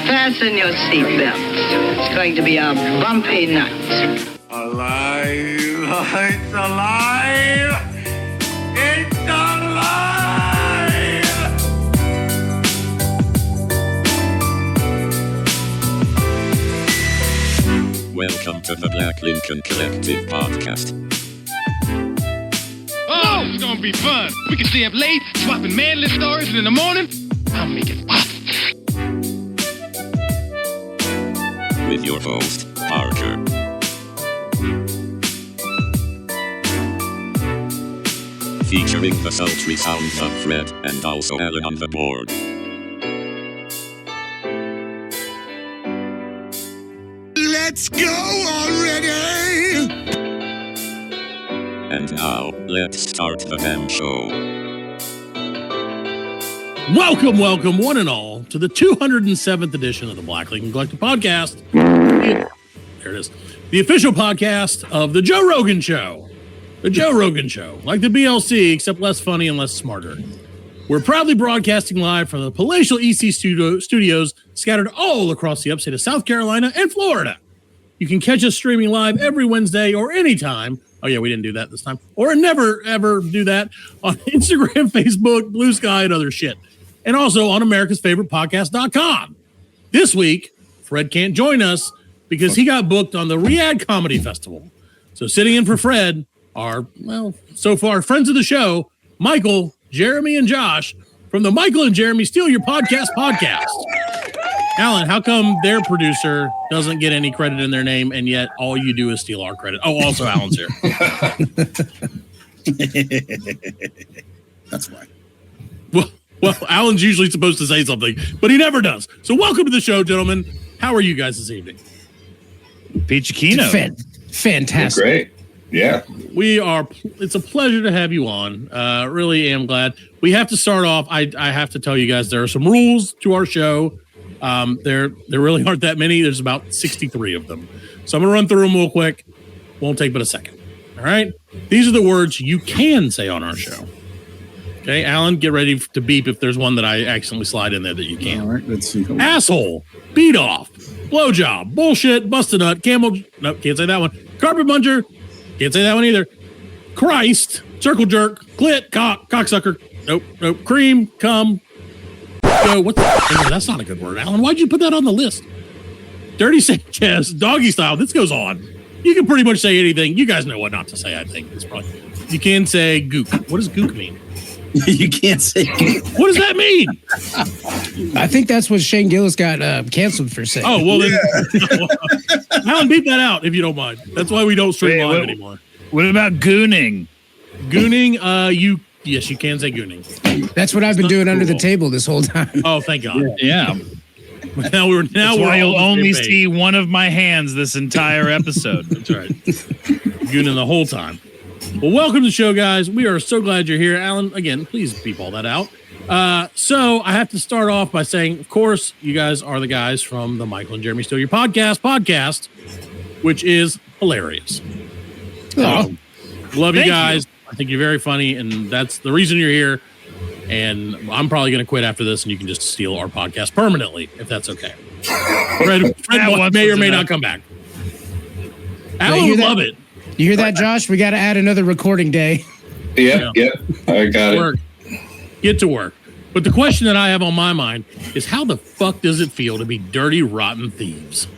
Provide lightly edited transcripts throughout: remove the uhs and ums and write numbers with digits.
Fasten your seatbelts. It's going to be a bumpy night. Alive! It's alive! It's alive! Welcome to the Black Lincoln Collective podcast. Oh, it's gonna be fun. We can stay up late, swapping manly stories, and in the morning, I'll make it pop. With your host, Parker. Featuring the sultry sounds of Fred and also Alan on the board. Let's go already! And now, let's start the damn show. Welcome, one and all, to the 207th edition of the Black Lincoln Collective podcast. There it is. The official podcast of The Joe Rogan Show. The Joe Rogan Show. Like the BLC, except less funny and less smarter. We're proudly broadcasting live from the palatial EC studios scattered all across the upstate of South Carolina and Florida. You can catch us streaming live every Wednesday or anytime. Oh, yeah, we didn't do that this time. Or never, ever do that on Instagram, Facebook, Blue Sky, and other shit. And also on America's Favorite Podcast.com. This week, Fred can't join us because he got booked on the Riyadh Comedy Festival. So sitting in for Fred are, well, so far, friends of the show, Michael, Jeremy, and Josh from the Michael and Jeremy Steal Your Podcast podcast. Alan, how come their producer doesn't get any credit in their name, and yet all you do is steal our credit? Oh, also Alan's here. That's why. Well, Alan's usually supposed to say something, but he never does. So welcome to the show, gentlemen. How are you guys this evening? Peachy Kino. Fantastic. Great. Yeah. It's a pleasure to have you on. Really am glad. We have to start off. I have to tell you guys, there are some rules to our show. There really aren't that many. There's about 63 of them. So I'm going to run through them real quick. Won't take but a second. All right. These are the words you can say on our show. Okay, Alan, get ready to beep if there's one that I accidentally slide in there that you can't. All right, let's see. Asshole, beat off, blowjob, bullshit, bust a nut, camel. Nope, can't say that one. Carpet muncher, can't say that one either. Christ, circle jerk, clit, cocksucker. Nope. Cream, cum. Go. What the? That's not a good word, Alan. Why'd you put that on the list? Dirty Sanchez, doggy style. This goes on. You can pretty much say anything. You guys know what not to say. I think it's probably. You can say gook. What does gook mean? You can't say. What does that mean? I think that's what Shane Gillis got canceled for saying. Oh, well, then. Alan, beat that out if you don't mind. That's why we don't stream live anymore. What about gooning? Gooning, yes, you can say gooning. That's what I've been doing under the table this whole time. Oh, thank God. Yeah. Now we're why you'll only see one of my hands this entire episode. That's right. Gooning the whole time. Well, welcome to the show, guys. We are so glad you're here. Alan, again, please beep all that out. So I have to start off by saying, of course, you guys are the guys from the Michael and Jeremy Steal Your podcast, which is hilarious. Love you guys. I think you're very funny, and that's the reason you're here. And I'm probably going to quit after this, and you can just steal our podcast permanently, if that's okay. Fred may or may not come back. Alan would love it. You hear that, Josh? We got to add another recording day. Yep. I got it. Get to work. But the question that I have on my mind is, how the fuck does it feel to be dirty, rotten thieves?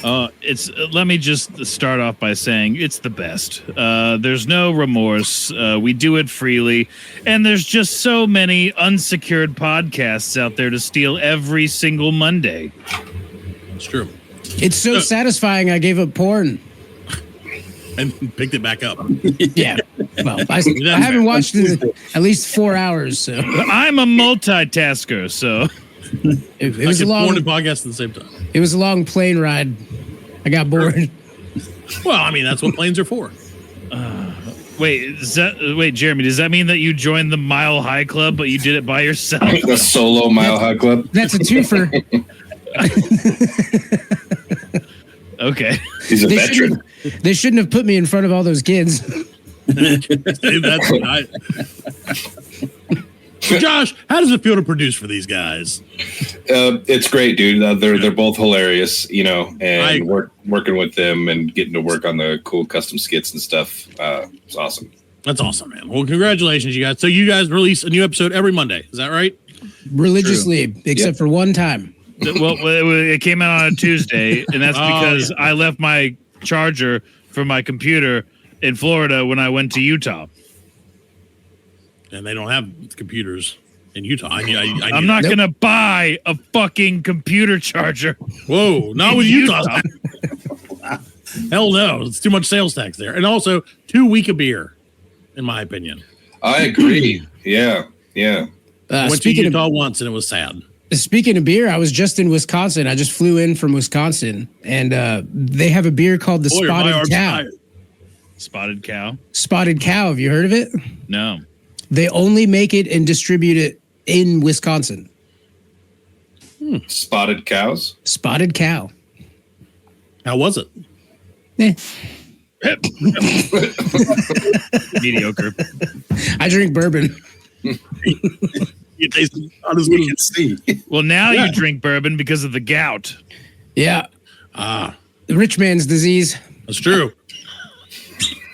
Let me just start off by saying it's the best. There's no remorse. We do it freely. And there's just so many unsecured podcasts out there to steal every single Monday. It's true. It's so satisfying. I gave up porn. And picked it back up. Yeah. Well, I haven't watched it in at least 4 hours. So I'm a multitasker, so it was a long porn and podcast at the same time. It was a long plane ride. I got bored. Well, I mean, that's what planes are for. Wait, Jeremy, does that mean that you joined the Mile High Club, but you did it by yourself? The solo Mile High Club. That's a twofer. Okay. He's a veteran. They shouldn't have put me in front of all those kids. That's what So Josh, how does it feel to produce for these guys? It's great, dude. They're both hilarious, and working with them and getting to work on the cool custom skits and stuff. It's awesome. That's awesome, man. Well, congratulations, you guys. So you guys release a new episode every Monday. Is that right? Religiously, except for one time. Well, it came out on a Tuesday, and that's because I left my charger for my computer in Florida when I went to Utah. And they don't have computers in Utah. I'm not going to buy a fucking computer charger. Whoa, not with Utah. Hell no. It's too much sales tax there. And also, too weak a beer, in my opinion. I agree. Yeah. Went to Utah once, and it was sad. Speaking of beer, I was just in Wisconsin. I just flew in from Wisconsin, and they have a beer called the Spotted Cow. Spotted Cow? Spotted Cow. Have you heard of it? No. They only make it and distribute it in Wisconsin. Spotted cows? Spotted Cow. How was it? Mediocre. I drink bourbon. It tastes not as good as see. Well, now you drink bourbon because of the gout. Yeah. The rich man's disease. That's true.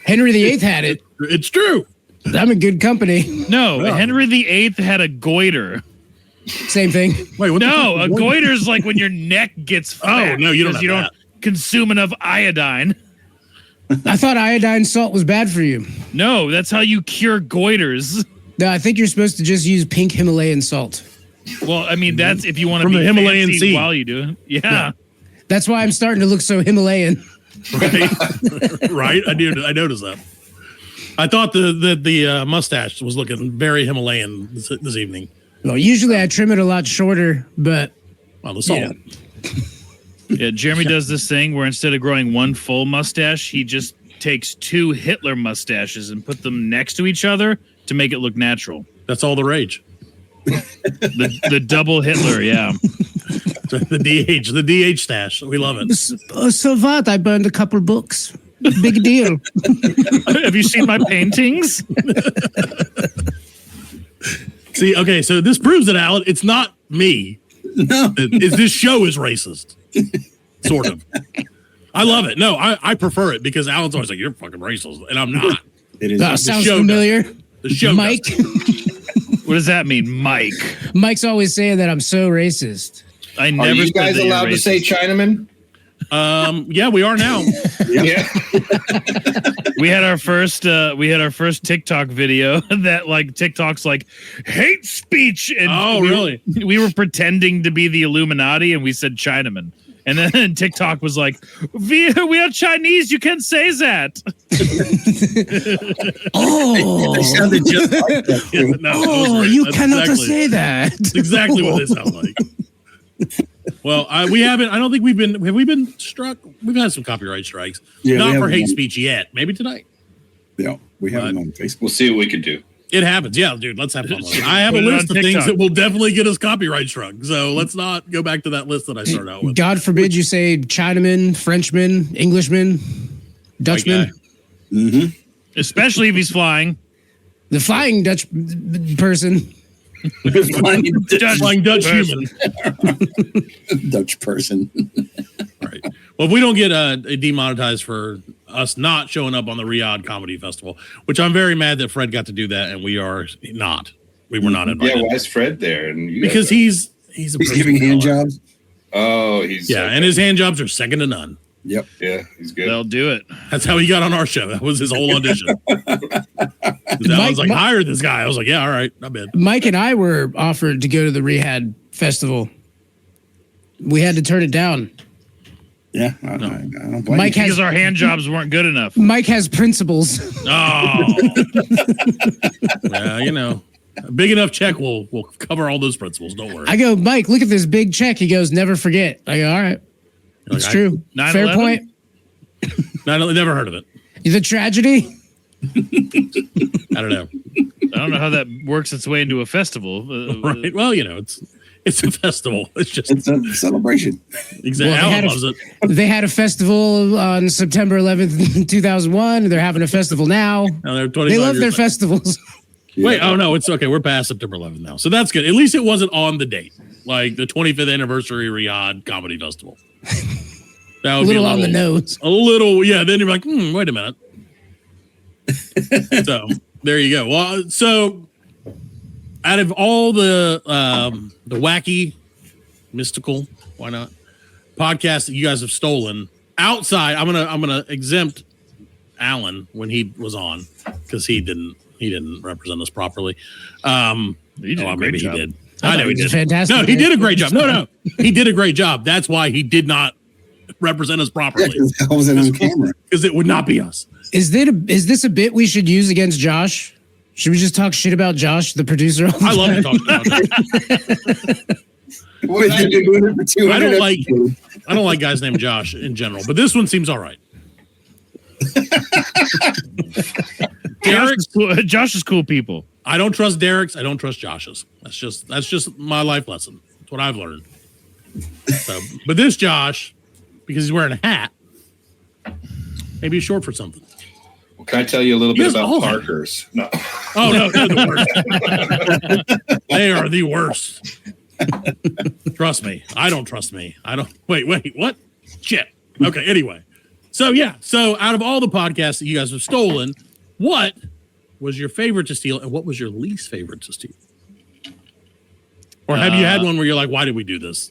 Henry VIII had it. It's true. I'm in good company. No, Henry VIII had a goiter. Same thing. Wait, what No, a goiter is like when your neck gets fat. Oh, no, you don't because have you don't consume enough iodine. I thought iodine salt was bad for you. No, that's how you cure goiters. No, I think you're supposed to just use pink Himalayan salt. Well, I mean, that's if you want to From be the Himalayan fancy sea. while you do it. Yeah. That's why I'm starting to look so Himalayan. Right? Right? I noticed that. I thought the mustache was looking very Himalayan this evening. Well, usually I trim it a lot shorter, but Well, the salt. Yeah, Jeremy does this thing where instead of growing one full mustache, he just takes two Hitler mustaches and put them next to each other to make it look natural. That's all the rage. The double Hitler, yeah. The DH stash. We love it. So what? I burned a couple books. Big deal. Have you seen my paintings? See, okay, so this proves it, Alan. It's not me. No. This show is racist. Sort of. I love it. No, I prefer it because Alan's always like, you're fucking racist. And I'm not. It is. Sounds show familiar. The show Mike. What does that mean, Mike? Mike's always saying that I'm so racist. I Are never you said guys that you're allowed to say racist. Chinaman? Yeah, we are now. Yeah. We had our first TikTok video that like TikTok's like hate speech and really? We were pretending to be the Illuminati and we said Chinaman. And then TikTok was like, we are Chinese, you can't say that. Oh, They sounded just like that. Yeah, no, that was oh, great. you That's cannot exactly- say that. That's exactly what they sound like. Well, we haven't. I don't think we've been. Have we been struck? We've had some copyright strikes. Yeah, Not we for haven't hate been. speech yet. Maybe tonight. Yeah, we have them on Facebook. We'll see what we can do. It happens. Yeah, dude. Let's have fun with it. I have a Put it list on of things TikTok. that will definitely get us copyright struck. So let's not go back to that list that I started out with. God forbid you say Chinaman, Frenchman, Englishman, Dutchman. guy. Especially if he's flying. The flying Dutch person. Flying Dutch person. human. Dutch person. Right. Well, if we don't get demonetized for us not showing up on the Riyadh Comedy Festival, which I'm very mad that Fred got to do that and we are not. We were not invited. Yeah, why is Fred there? And you Because guys he's a He's person giving of hand color. jobs. Oh, he's Yeah, and his hand jobs are second to none. Yep. yeah, he's good. They'll do it. That's how he got on our show. That was his whole audition. I was like, hire this guy. I was like, yeah, all right, not bad. Mike and I were offered to go to the Riyadh Festival. We had to turn it down. Yeah. I don't blame Mike you. has Because our hand jobs weren't good enough. Mike has principles. Oh, yeah, you know, a big enough check will cover all those principles. Don't worry. I go, Mike, look at this big check. He goes, never forget. I go, all right. It's Like, true. 9/11? Fair point. I never heard of it. The tragedy. I don't know. I don't know how that works its way into a festival. Right? Well, you know, it's a festival. It's just It's a celebration. exactly. Well, Alan loves it. They had a festival on September 11th, 2001. They're having a festival now. Now they're 25 They love years their later. festivals. Wait, oh no, it's okay. We're past September 11th now. So that's good. At least it wasn't on the date, like the 25th anniversary Riyadh Comedy Festival. That would A little be on the nose. A little, yeah. Then you're like, wait a minute. So there you go. Well, so out of all the wacky, mystical, why not, podcasts that you guys have stolen outside, I'm gonna exempt Alan when he was on because he didn't represent us properly. He did a great job. He did. I know he did. Fantastic. No, he did a great job. No, he did a great job. That's why he did not represent us properly. I wasn't on camera. Because it would not be us. Is this a bit we should use against Josh? Should we just talk shit about Josh, the producer? I love to talk about Josh. I don't like guys named Josh in general, but this one seems all right. Josh is cool people. I don't trust Derek's. I don't trust Josh's. That's just my life lesson. That's what I've learned. So, but this Josh, because he's wearing a hat, maybe he's short for something. Well, can I tell you a little bit about Parkers? No. Oh no, they're the worst. They are the worst. Trust me. I don't trust me. I don't. Wait. What? Shit. Okay. Anyway. So yeah. So out of all the podcasts that you guys have stolen, what was your favorite to steal, and what was your least favorite to steal? Or have you had one where you're like, why did we do this?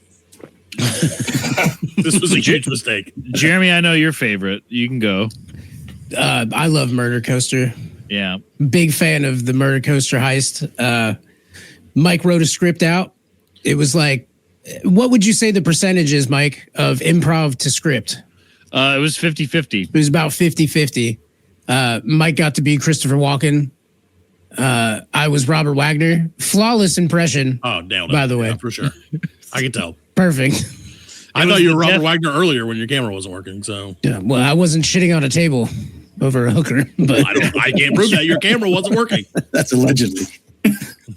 This was a huge mistake. Jeremy, I know your favorite. You can go. I love Murder Coaster. Yeah. Big fan of the Murder Coaster heist. Mike wrote a script out. It was like, what would you say the percentage is, Mike, of improv to script? It was 50-50. It was about 50-50. Mike got to be Christopher Walken. I was Robert Wagner. Flawless impression. Oh, damn. By the way. Yeah, for sure. I can tell. Perfect. I thought you were Robert Wagner earlier when your camera wasn't working. So yeah, well, I wasn't shitting on a table over a hooker, but I can't prove that your camera wasn't working. That's allegedly.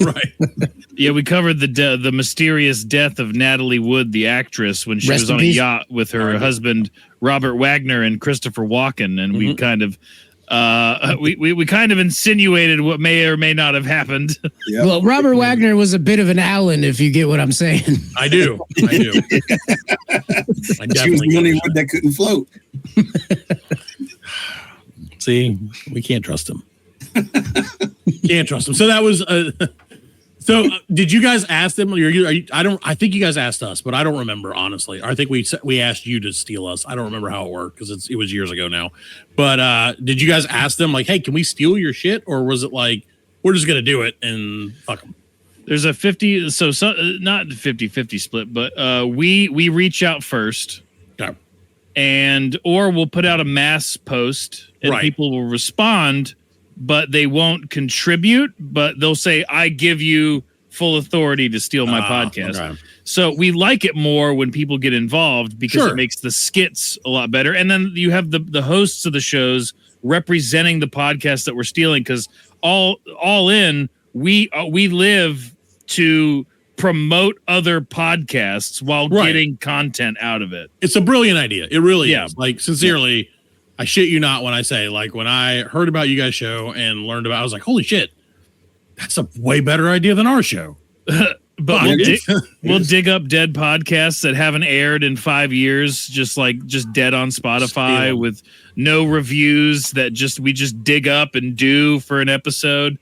Right. Yeah, we covered the mysterious death of Natalie Wood, the actress, when she Rest was in on a peace. yacht with her husband Robert Wagner and Christopher Walken, and we kind of we kind of insinuated what may or may not have happened. Yep. well, Robert Wagner was a bit of an Allen, if you get what I'm saying. I do. I She was definitely the only do. one that couldn't float. See, we can't trust him. Can't trust him. So that was. Did you guys ask them? I think you guys asked us, but I don't remember honestly. I think we asked you to steal us. I don't remember how it worked because it was years ago now. But did you guys ask them like, hey, can we steal your shit, or was it like we're just gonna do it and fuck them? There's a 50, not 50-50 split, but we reach out first. Okay. Or we'll put out a mass post and people will respond, but they won't contribute, but they'll say, I give you full authority to steal my podcast. Okay. So we like it more when people get involved because Sure. it makes the skits a lot better. And then you have the hosts of the shows representing the podcast that we're stealing, because all in, we live to promote other podcasts while getting content out of it. It's a brilliant idea. It really is. Like, sincerely, I shit you not when I say, like, when I heard about you guys' show and learned about it, I was like, holy shit, that's a way better idea than our show. But we'll dig up dead podcasts that haven't aired in 5 years, just dead on Spotify with no reviews that we just dig up and do for an episode.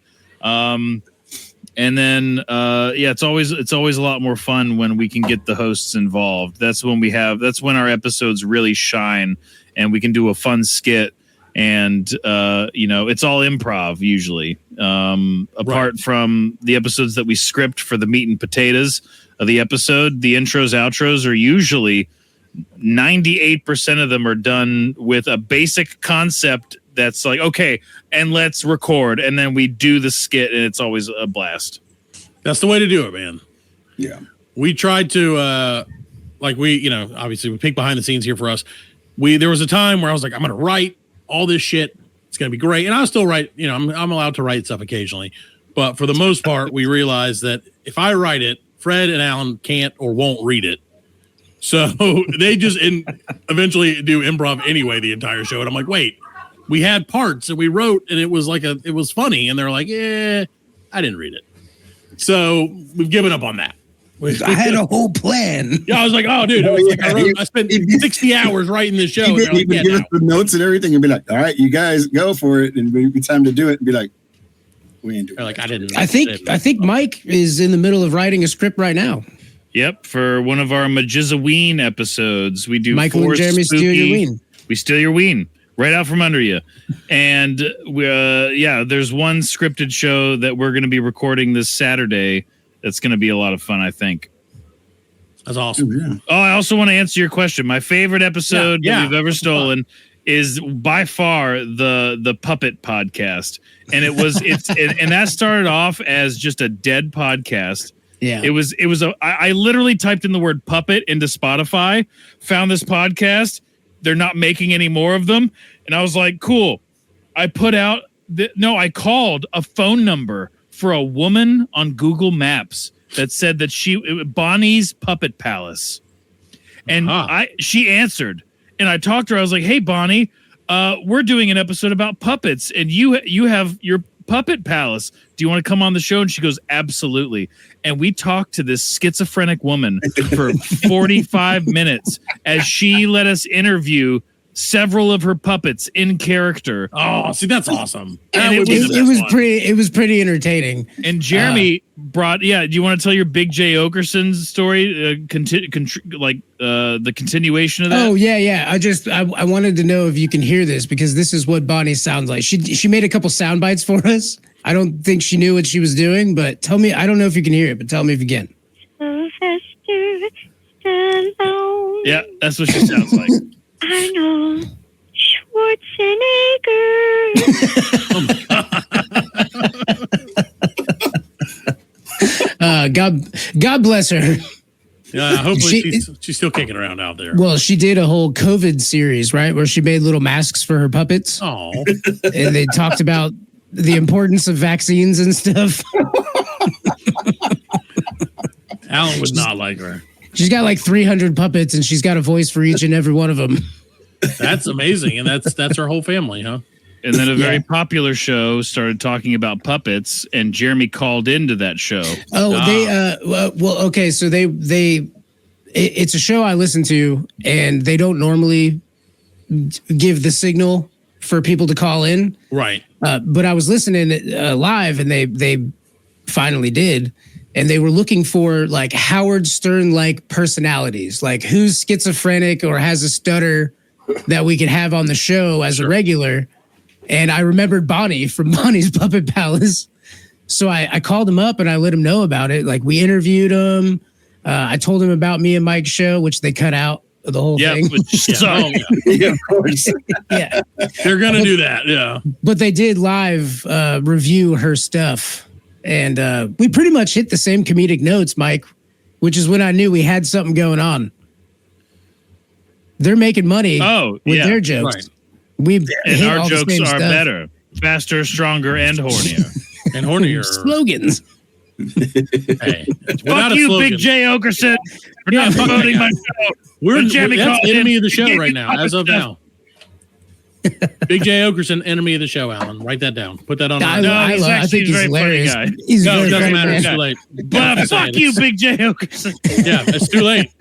And then, it's always a lot more fun when we can get the hosts involved. That's when our episodes really shine, and we can do a fun skit. And, it's all improv usually. Apart from the episodes that we script for the meat and potatoes of the episode, the intros, outros are usually 98% of them are done with a basic concept that's like, okay, and let's record, and then we do the skit, and it's always a blast. That's the way to do it, man. Yeah. We tried to, obviously we peek behind the scenes here for us. There was a time where I was like, I'm going to write all this shit. It's going to be great. And I'll still write, I'm allowed to write stuff occasionally. But for the most part, we realized that if I write it, Fred and Alan can't or won't read it. So they just eventually do improv anyway the entire show. And I'm like, wait. We had parts that we wrote, and it was funny, and they're like, I didn't read it. So we've given up on that. I had a whole plan. Yeah, I was like, oh, dude, I spent 60 hours writing this show. He would Like, give us the notes and everything and be like, all right, you guys go for it. And it'd be time to do it and be like, we ain't doing it. Like, I think Mike is in the middle of writing a script right now. Yep, for one of our Majizaween episodes, we do Michael and Jeremy steal your ween. We steal your ween right out from under you. And there's one scripted show that we're going to be recording this Saturday. That's going to be a lot of fun, I think. That's awesome. Yeah. Oh, I also want to answer your question. My favorite episode that we've ever stolen is by far the Puppet podcast, and and that started off as just a dead podcast. Yeah, I literally typed in the word puppet into Spotify, found this podcast. They're not making any more of them, and I was like, cool. I I called a phone number for a woman on Google Maps that said that Bonnie's Puppet Palace. And she answered, and I talked to her. I was like, hey, Bonnie, we're doing an episode about puppets, and you have your Puppet Palace. Do you want to come on the show? And she goes, absolutely. And we talked to this schizophrenic woman for 45 minutes as she let us interview several of her puppets in character. Oh, see, that's awesome. And it was pretty entertaining. And Jeremy brought, do you want to tell your Big J Okerson story? The continuation of that? Oh, yeah. I wanted to know if you can hear this, because this is what Bonnie sounds like. She made a couple sound bites for us. I don't think she knew what she was doing, but tell me, I don't know if you can hear it, but tell me if you can. Yeah, that's what she sounds like. Arnold Schwarzenegger. God bless her. Hopefully she's still kicking around out there. Well, she did a whole COVID series, right, where she made little masks for her puppets. Oh, and they talked about the importance of vaccines and stuff. Alan would not like her. She's got like 300 puppets, and she's got a voice for each and every one of them. That's amazing, and that's her whole family, huh? And then a very popular show started talking about puppets, and Jeremy called into that show. Oh, okay. So it's a show I listen to, and they don't normally give the signal for people to call in. Right. But I was listening live, and they finally did. And they were looking for like Howard Stern-like personalities, like who's schizophrenic or has a stutter that we could have on the show as a regular. And I remembered Bonnie from Bonnie's Puppet Palace. So I called him up and I let him know about it. Like, we interviewed him. I told him about me and Mike's show, which they cut out of the whole thing. Yeah, of course. Yeah. They're going to do that. Yeah. But they did live review her stuff. And we pretty much hit the same comedic notes, Mike, which is when I knew we had something going on. They're making money with their jokes. Right. And our jokes are better, faster, stronger, and hornier. And hornier. Slogans. Hey, fuck you, Big J Okerson, for not promoting my show. That's the enemy of the show right now, as of now. Big J Okerson, enemy of the show, Alan. Write that down. Put that on. I think he's hilarious. He's it doesn't matter. Man. It's too late. But fuck you, Big J Okerson. Yeah, it's too late.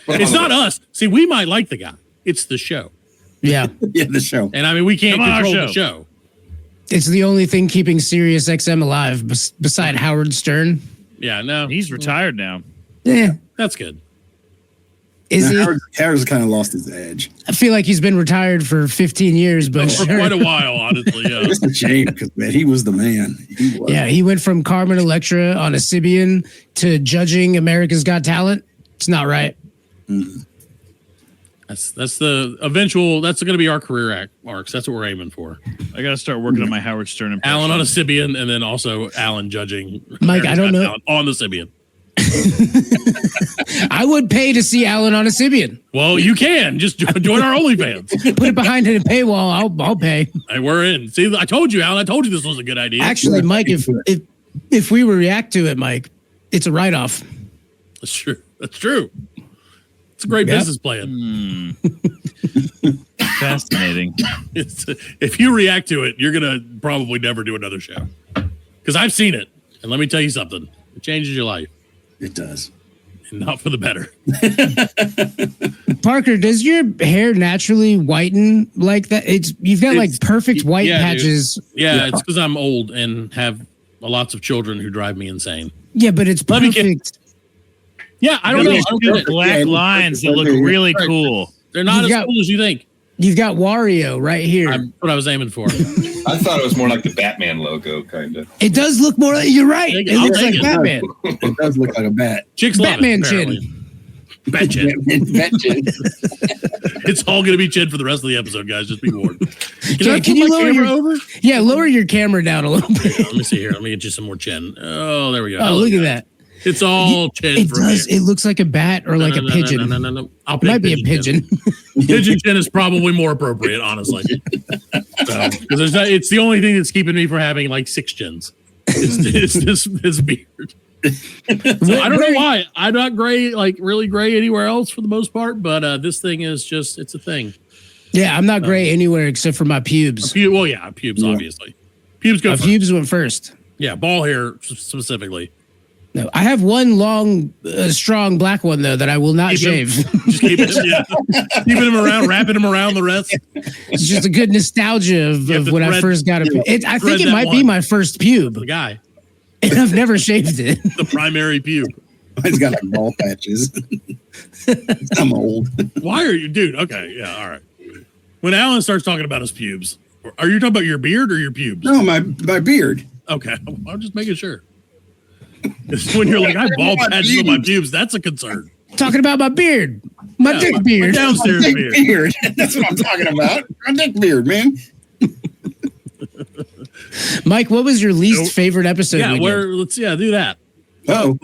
It's not us. See, we might like the guy. It's the show. Yeah. Yeah, the show. And I mean, we can't control the show. It's the only thing keeping Sirius XM alive beside Howard Stern. Yeah, no. He's retired now. Yeah. That's good. Is he? Howard's kind of lost his edge. I feel like he's been retired for 15 years, but for quite a while, honestly. Yeah. It's a shame because, man, he was the man. He went from Carmen Electra on a Sibian to judging America's Got Talent. It's not right. Mm. That's the eventual. That's going to be our career arcs. That's what we're aiming for. I got to start working on my Howard Stern impression. Alan on a Sibian, and then also Alan judging. Mike, I don't know on the Sibian. I would pay to see Alan on a Sibian. Well, you can just join our OnlyFans. Put it behind a paywall. I'll pay. Hey, we're in. See, I told you, Alan. I told you this was a good idea. Actually, Mike, if we react to it, Mike, it's a write-off. That's true. That's true. It's a great business plan. Fascinating. If you react to it, you're gonna probably never do another show because I've seen it. And let me tell you something. It changes your life. It does. And not for the better. Parker, does your hair naturally whiten like that? You've got like perfect white patches. Yeah, it's because I'm old and have lots of children who drive me insane. Yeah, but it's perfect. Yeah, I don't know. These two black lines that look really cool. They're not as cool as you think. You've got Wario right here. That's what I was aiming for. I thought it was more like the Batman logo, kind of. It does look more like, you're right. It looks like Batman. It does look like a bat. Chicks Batman love it, chin. Bat chin. Bat chin. It's all going to be chin for the rest of the episode, guys. Just be warned. Can you lower your over? Yeah, lower your camera down a little bit. Let me see here. Let me get you some more chin. Oh, there we go. Oh, look at that. It's all chin. It does. It looks like a bat or like a pigeon. No. It might be a pigeon. Pigeon chin is probably more appropriate, honestly. Because it's the only thing that's keeping me from having like 6 chins. It's this beard. So I don't know why. I'm not gray, like really gray anywhere else for the most part, but this thing is just, it's a thing. Yeah, I'm not gray anywhere except for my pubes. Well, yeah, pubes, obviously. Pubes go first. Pubes went first. Yeah, ball hair specifically. No, I have one long, strong black one though that I will not shave. Just keeping him around, wrapping him around the rest. It's just a good nostalgia of when I first got a. I think it might be my first pube. The guy, and I've never shaved it. The primary pube. He's got like ball patches. I'm old. Why are you, dude? Okay, yeah, all right. When Alan starts talking about his pubes, are you talking about your beard or your pubes? No, my beard. Okay, I'm just making sure. When you're like, I have ball patches on my pubes, that's a concern. Talking about my beard, my dick beard, my downstairs beard. That's what I'm talking about. My dick beard, man. Mike, what was your least favorite episode? Yeah, do that. Oh,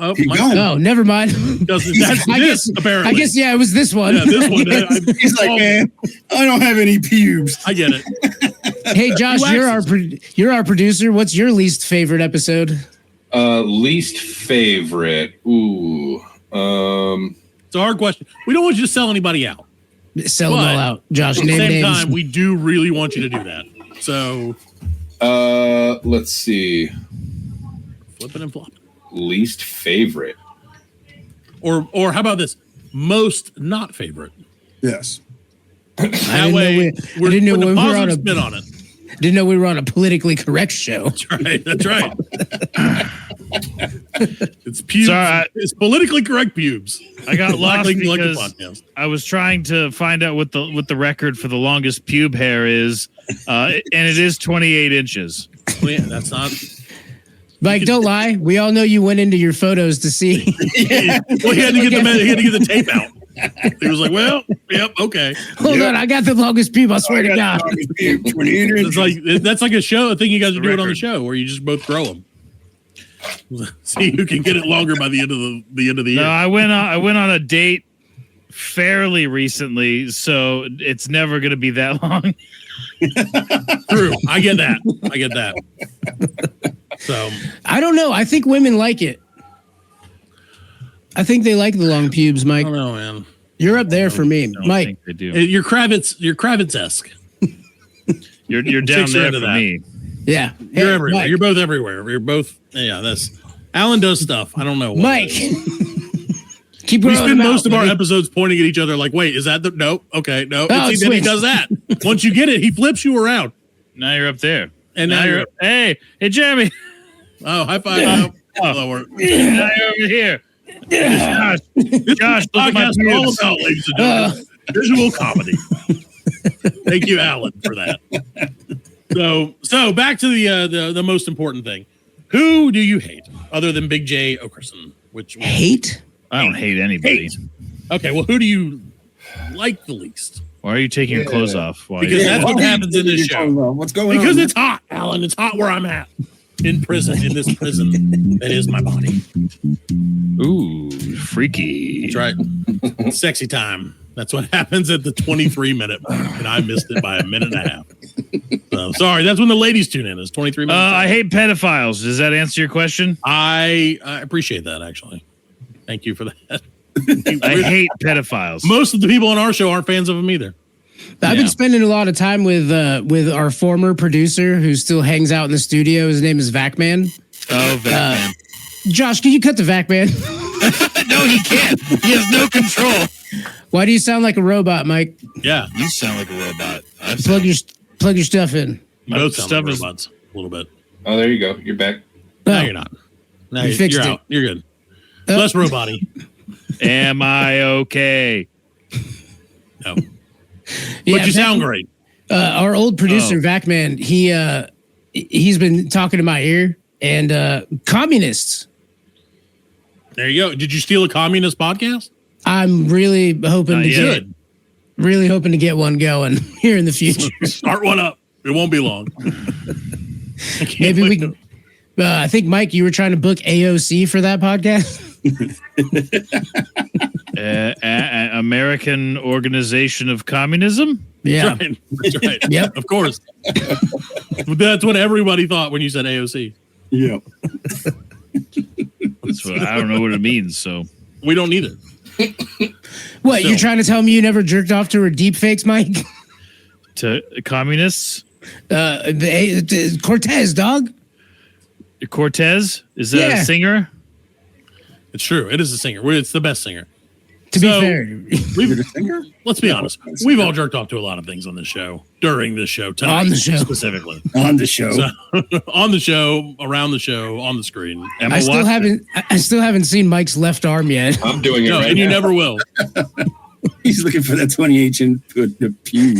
never mind. Apparently. I guess it was this one. Yeah, this one. He's like, man, I don't have any pubes. I get it. Hey, Josh, you're our producer. What's your least favorite episode? Least favorite. Ooh. It's a hard question. We don't want you to sell anybody out. Sell them all out, Josh. At the same time, we do really want you to do that. So, let's see. Flipping and flopping. Least favorite. Or how about this? Most not favorite. Yes. That way, we're putting a positive spin on it. Didn't know we were on a politically correct show. That's right. That's right. It's pubes. Sorry, it's politically correct pubes. I got lost because I was trying to find out what the record for the longest pube hair is, and it is 28 inches. Well, yeah, that's not. Mike, don't lie. We all know you went into your photos to see. Yeah. Well, he had to get the tape out. He was like, "Well, yep, okay." Hold on, I got the longest pube. I swear to God. That's like a thing you guys are doing on the show, where you just both grow them. See who can get it longer by the end of the year. No, I went on a date fairly recently, so it's never going to be that long. True, I get that. So I don't know. I think women like it. I think they like the long pubes, Mike. I don't know, man. You're up there for me, Mike. They do. You're Kravitz-esque. You're down there for me. Yeah, you're everywhere. Mike. You're both everywhere. You're both. Yeah, that's. Alan does stuff. I don't know. Mike. We spend most of our episodes pointing at each other like, wait, is that the no? Okay, no. Oh, then he does that. Once you get it, he flips you around. Now you're up there. And now you're hey, Jeremy. Oh, high five. Now you're over here. Josh, look at my pubes. All about, ladies and gentlemen, visual comedy. Thank you, Alan, for that. So back to the most important thing. Who do you hate other than Big J Okerson? Hate? I don't hate anybody. Hate. Okay, well, who do you like the least? Why are you taking your clothes off? Because that's what happens in this show. What's going on? Because it's hot, Alan. It's hot where I'm at. In prison, in this prison that is my body. Ooh, freaky. That's right. Sexy time. That's what happens at the 23-minute mark, and I missed it by a minute and a half. So, sorry, that's when the ladies tune in. It's 23 minutes. I hate pedophiles. Does that answer your question? I appreciate that, actually. Thank you for that. I hate pedophiles. Most of the people on our show aren't fans of them either. I've been spending a lot of time with our former producer who still hangs out in the studio. His name is Vacman. Oh, Vac-Man. Josh, can you cut the vac man? No, he can't. He has no control. Why do you sound like a robot, Mike? Yeah. You sound like a robot. Plug your stuff in. Both stuff sound like is- robots a little bit. Oh, there you go. You're back. No, you're not. No, You fixed you're it. out. You're good. Oh. Less robot-y. Am I okay? No. Yeah, But you sound great. Our old producer, Oh. Vacman, he's been talking to my ear, and communists. There you go. Did you steal a communist podcast? I'm really hoping Not to yet. get one going here in the future. Start one up. It won't be long. Maybe we can. I think Mike, you were trying to book AOC for that podcast. American Organization of Communism? Yeah. That's right. That's right. Yep. Of course. That's what everybody thought when you said AOC. Yeah. I don't know what it means, so. We don't either. What, So- you're trying to tell me you never jerked off to her deep fakes, Mike? To communists? Cortez, dog. Cortez? Is that Yeah. a singer? It's true. It is a singer. It's the best singer. To So- be fair. We've, let's be honest. We've all jerked off to a lot of things on this show, during this show, tonight, On the show. specifically. On the show. So, on the show, around the show, on the screen. Emma I still Watson? haven't seen Mike's left arm yet. I'm doing it No, right and you now. never will. He's looking for that 28 inch the pew.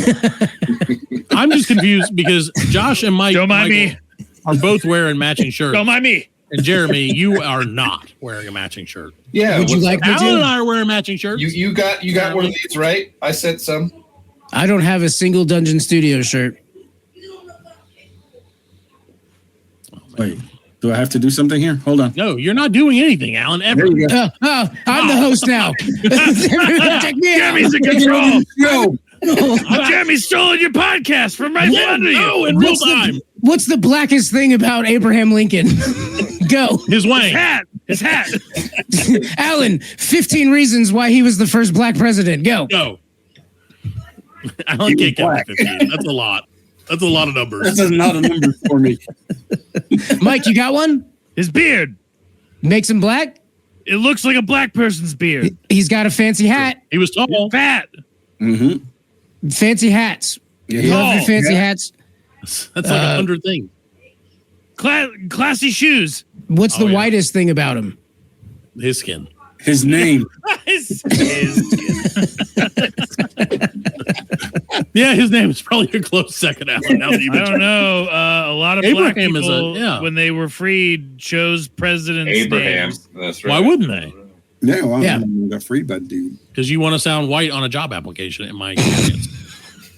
I'm just confused because Josh and Mike Don't mind Michael me. are both wearing matching shirts. Don't mind me. And Jeremy, you are not wearing a matching shirt. Yeah. Would you what's like up? me Alan and to? I are wearing matching shirts. You got one of these, right? I sent some. I don't have a single Dungeon Studio shirt. Wait, do I have to do something here? Hold on. No, you're not doing anything, Alan. Ever. There you go. I'm the host now. Check me out. Jeremy's in control. Go. Jeremy's stolen your podcast from right Yeah, under no, you. in real time. What's the blackest thing about Abraham Lincoln? Go. His wang. His hat. Alan, 15 reasons why he was the first black president. Go. Go. Alan can't count to 15. That's a lot. That's a lot of numbers. That's not a number for me. Mike, you got one? His beard. Makes him black? It looks like a black person's beard. He's got a fancy hat. He was tall. Fat. Mm-hmm. Fancy hats. Yeah, You love your fancy yeah. hats. That's like 100 things. Classy shoes. What's the yeah. whitest thing about him? His skin. His name. Yeah, his name is probably a close second, Alan. Now that you I mention don't know. A lot of Abraham black is people, a- yeah. when they were freed, chose presidents' Abraham. names. That's it. right. Why wouldn't they? Yeah, well, Yeah. I got freed by the dude. Because you want to sound white on a job application, in my experience.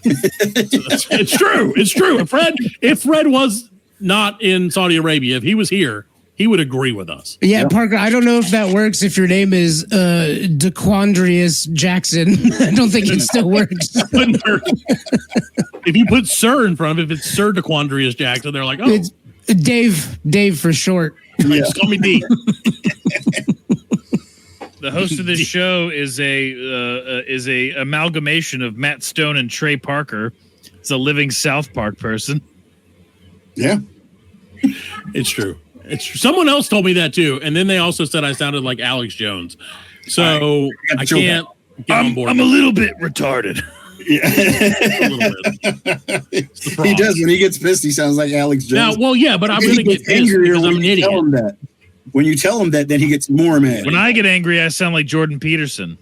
It's true. It's true. If Fred was not in Saudi Arabia, if he was here, he would agree with us. Yeah, Parker, I don't know if that works if your name is DeQuandrius Jackson. I don't think it still works. If you put Sir in front of it, if it's Sir DeQuandrius Jackson, they're like, oh, It's Dave for short. just call me D. The host of this show is a amalgamation of Matt Stone and Trey Parker. It's a living South Park person. Yeah. It's true. It's true. Someone else told me that too, and then they also said I sounded like Alex Jones. So I can't get on board. I'm a little bit retarded. a little bit. He does. When he gets pissed, he sounds like Alex Jones. Now, well, yeah, but I'm He going to gets get pissed angrier because when I'm an you idiot. tell him that. When you tell him that, then he gets more mad. When I get angry, I sound like Jordan Peterson.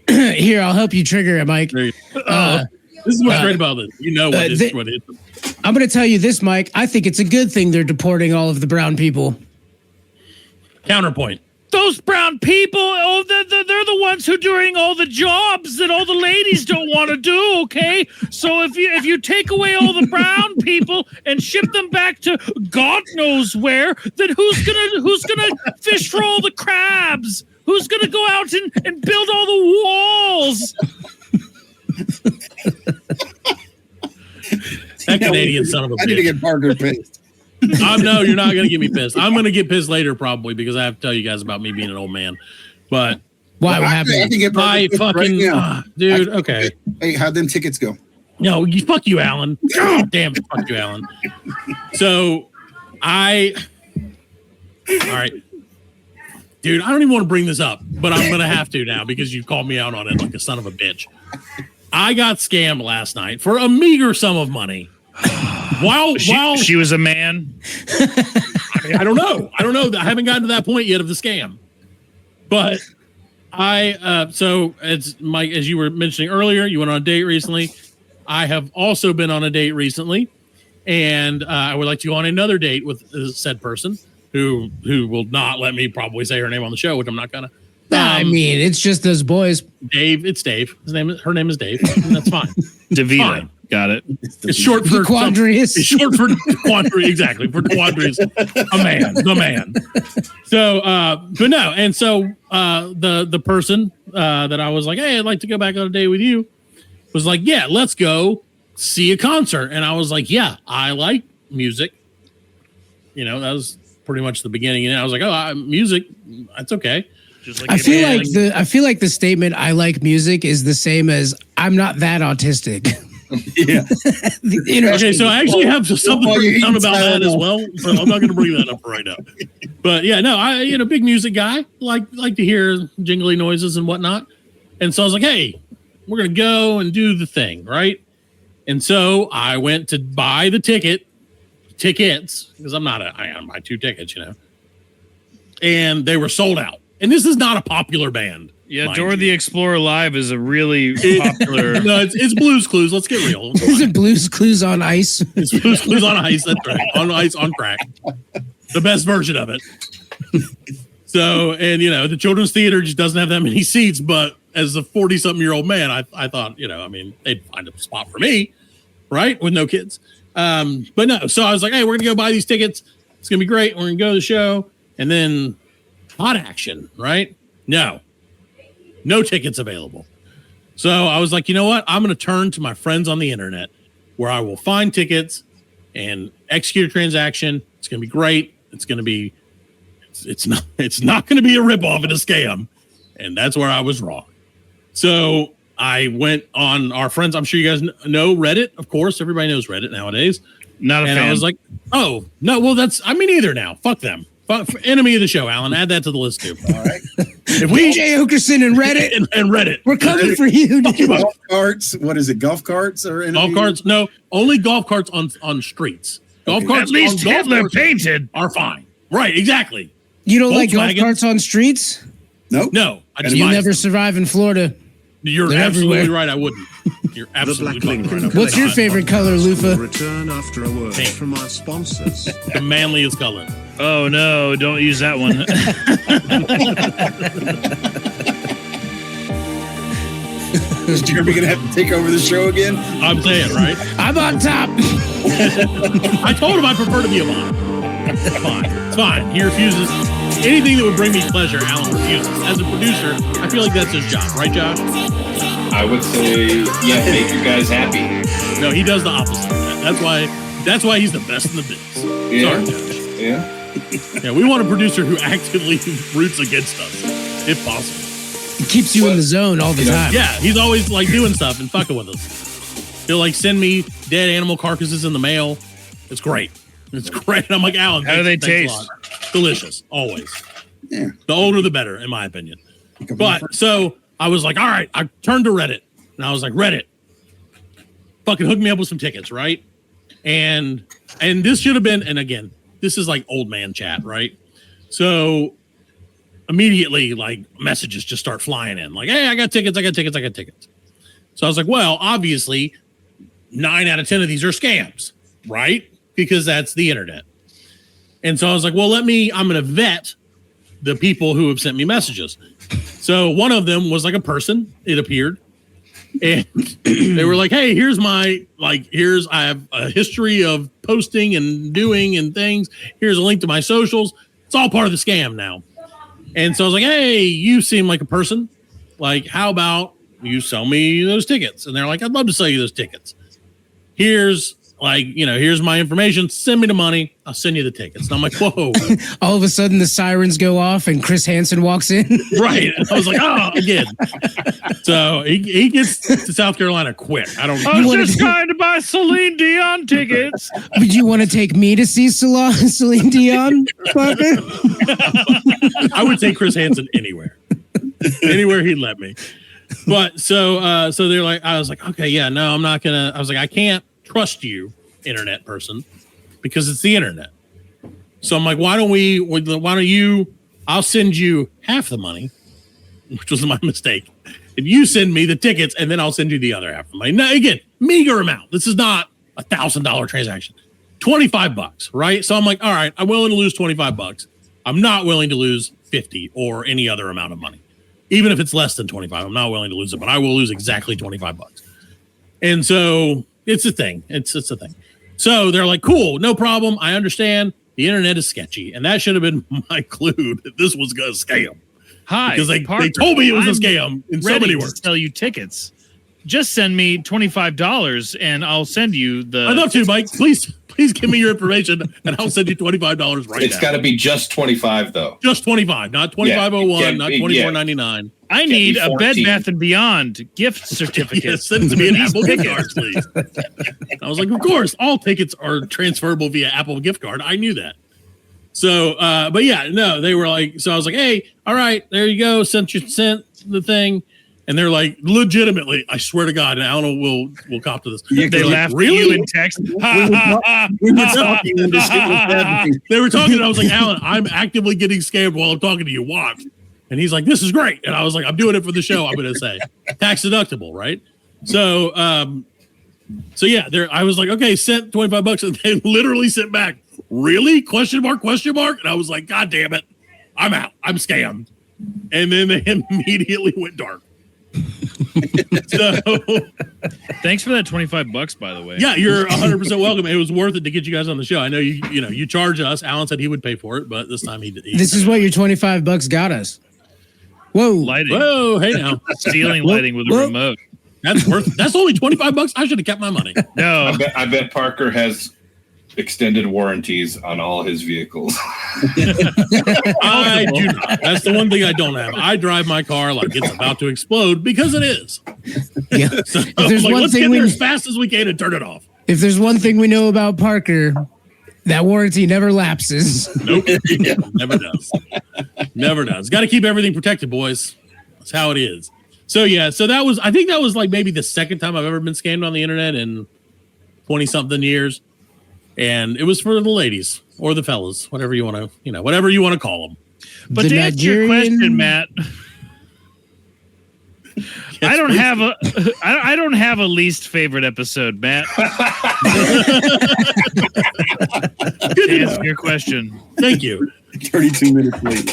Here, I'll help you trigger it, Mike. This is what's great about this. You know what is what it is. I'm going to tell you this, Mike. I think it's a good thing they're deporting all of the brown people. Counterpoint. Those brown people, they're the ones who are doing all the jobs that all the ladies don't want to do. Okay, so if you take away all the brown people and ship them back to God knows where, then who's gonna fish for all the crabs? Who's gonna go out and build all the walls? That Canadian son of a I need to bitch. get Parker pissed. No, you're not going to get me pissed. I'm going to get pissed later probably because I have to tell you guys about me being an old man. But Why? What I happened? can get Parker I pissed fucking right now. dude. Okay, Hey, how'd them tickets go? No, fuck you, Alan. God damn it, fuck you, Alan. So all right. Dude, I don't even want to bring this up, but I'm going to have to now because you called me out on it like a son of a bitch. I got scammed last night for a meager sum of money. While she was a man. I don't know. I haven't gotten to that point yet of the scam. But so as you were mentioning earlier, you went on a date recently. I have also been on a date recently, and I would like to go on another date with said person who will not let me probably say her name on the show, which I'm not gonna. I mean, it's just those boys. Dave, it's Dave. Her name is Dave. And that's fine. Davida. Fine. Got it. It's short for Quandrius. It's short for Quandrius. Exactly. For Quandrius. The man. So, but no. And so, the person, that I was like, hey, I'd like to go back on a date with you was like, yeah, let's go see a concert. And I was like, yeah, I like music. You know, that was pretty much the beginning. And I was like, oh, music, that's okay. Just like I feel like the statement "I like music" is the same as "I'm not that autistic." Yeah. Okay, so I actually have something written down about that as well. So I'm not going to bring that up right now. But yeah, no, big music guy, like to hear jingly noises and whatnot. And so I was like, hey, we're going to go and do the thing, right? And so I went to buy the tickets because I am buy 2 tickets, you know. And they were sold out. And this is not a popular band. Yeah, Dora the Explorer Live is a really popular. No, it's Blue's Clues. Let's get real. Is it Blue's Clues on ice? It's Blue's Clues on ice. That's right. On ice, on crack. The best version of it. So, and the Children's Theater just doesn't have that many seats. But as a 40-something-year-old man, I thought, they'd find a spot for me, right, with no kids. But no. So I was like, hey, we're gonna go buy these tickets. It's gonna be great. We're gonna go to the show, and then. Hot action, right? No tickets available. So I was like, you know what? I'm going to turn to my friends on the internet where I will find tickets and execute a transaction. It's going to be great. It's going to be, it's not going to be a ripoff and a scam. And that's where I was wrong. So I went on our friends. I'm sure you guys know Reddit. Of course, everybody knows Reddit nowadays. Not a fan. I was like, oh, no, well, me neither now. Fuck them. Enemy of the show, Alan. Add that to the list too. All right. If we Jay Okerson and Reddit and Reddit, we're coming for you. Golf carts. What is it? Golf carts or golf carts? No, only golf carts on streets. Golf carts. At least Hitler painted are fine. Right. Exactly. You don't like golf carts on streets? Nope. No. You never survive in Florida. You're absolutely right. I wouldn't. You're absolutely right. What's your favorite color, Lufa? Return after a word from our sponsors. The manliest color. Oh no! Don't use that one. Is Jeremy gonna have to take over the show again? I'm saying, right? I'm on top. I told him I prefer to be a bot. It's fine. He refuses anything that would bring me pleasure. Alan refuses. As a producer, I feel like that's his job, right, Josh? I would say, yeah, make you guys happy. No, he does the opposite. That's why he's the best in the biz. Yeah. Sorry, Josh. Yeah. Yeah, we want a producer who actively roots against us, if possible. It keeps you in the zone all the time. Yeah, he's always like doing stuff and fucking with us. He'll like send me dead animal carcasses in the mail. It's great. It's great. I'm like, Alan, how do they taste? Delicious, always. Yeah. The older, the better, in my opinion. But so I was like, all right. I turned to Reddit and I was like, Reddit, fucking hook me up with some tickets, right? And this should have been. And again, this is like old man chat, right? So immediately, like messages just start flying in, like, hey, I got tickets. So I was like, well, obviously, 9 out of 10 of these are scams, right? Because that's the internet. And so I was like, well, I'm going to vet the people who have sent me messages. So one of them was like a person, it appeared. And they were like, hey, I have a history of posting and doing and things. Here's a link to my socials. It's all part of the scam now. And so I was like, hey, you seem like a person. Like, how about you sell me those tickets? And they're like, I'd love to sell you those tickets. Here's like, here's my information. Send me the money. I'll send you the tickets. And I'm like, whoa. All of a sudden the sirens go off and Chris Hansen walks in. Right. I was like, oh, again. So he gets to South Carolina quick. I was just trying to buy Celine Dion tickets. Would you want to take me to see Celine Dion, Parker? I would take Chris Hansen anywhere he'd let me. But so they're like, I was like, okay, yeah, no, I'm not gonna. I was like, I can't trust you, internet person, because it's the internet. So I'm like, why don't you? I'll send you half the money, which was my mistake, and you send me the tickets, and then I'll send you the other half of the money. Now, again, meager amount. This is not $1,000 transaction. $25, right? So I'm like, all right, I'm willing to lose $25. I'm not willing to lose 50 or any other amount of money. Even if it's less than 25, I'm not willing to lose it, but I will lose exactly $25. And so it's a thing. It's a thing. So they're like, cool, no problem. I understand the internet is sketchy. And that should have been my clue that this was a scam. Hi, because they told me it was a scam in so many words. To sell you tickets. Just send me $25 and I'll send you the. I'd love to, Mike. Please give me your information and I'll send you $25 right now. It's got to be just 25 though. Just 25, not 25.01, not 24.99. I need a Bed Bath & Beyond gift certificate. Yes, send it to me an Apple gift card, please. I was like, of course, all tickets are transferable via Apple gift card. I knew that. So, but yeah, no, they were like, so I was like, hey, all right, there you go. Sent the thing. And they're like, legitimately, I swear to God, and Alan will cop to this. Yeah, they laughed at you in text. We were talking when this shit was happening. They were talking, and I was like, Alan, I'm actively getting scammed while I'm talking to you. Watch. And he's like, this is great. And I was like, I'm doing it for the show, I'm going to say. Tax deductible, right? So, yeah, I was like, okay, sent $25, and they literally sent back, really? Question mark? And I was like, God damn it. I'm out. I'm scammed. And then they immediately went dark. So thanks for that $25, by the way. Yeah, you're 100% welcome. It was worth it to get you guys on the show. I know you charge us. Alan said he would pay for it, but this time he this is what your $25 got us. Whoa, lighting. Whoa, hey now, ceiling lighting with a remote. That's only $25. I should have kept my money. No, I bet Parker has extended warranties on all his vehicles. I do not. That's the one thing I don't have. I drive my car like it's about to explode because it is. Yeah. So let's get there as fast as we can and turn it off. If there's one thing we know about Parker, that warranty never lapses. Nope. Never does. Never does. Got to keep everything protected, boys. That's how it is. So yeah, I think that was like maybe the second time I've ever been scammed on the internet in 20-something years. And it was for the ladies or the fellas, whatever you want to, whatever you want to call them. But to answer your question, Matt, yes, I don't have a least favorite episode, Matt. To answer your question. Thank you. 32 minutes later.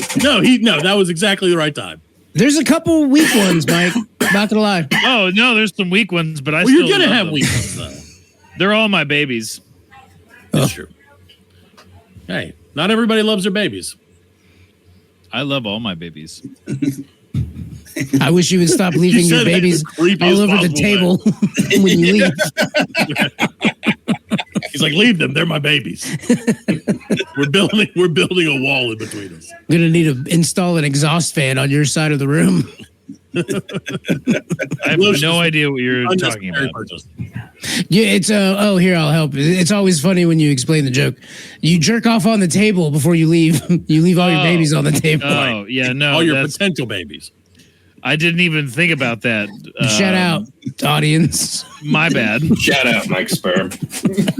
No, that was exactly the right time. There's a couple weak ones, Mike. Not gonna lie. Oh no, there's some weak ones, but you're gonna have weak ones though. They're all my babies. That's true. Hey, not everybody loves their babies. I love all my babies. I wish you would stop leaving your babies all over the table when you leave. He's like, leave them. They're my babies. We're building a wall in between us. I'm gonna need to install an exhaust fan on your side of the room. I have no idea what you're talking about. Yeah, it's here, I'll help. It's always funny when you explain the joke. You jerk off on the table before you leave. You leave all your babies on the table. Oh, yeah, no. All your potential babies. I didn't even think about that. Shout out, audience. My bad. Shout out, Mike Sperm.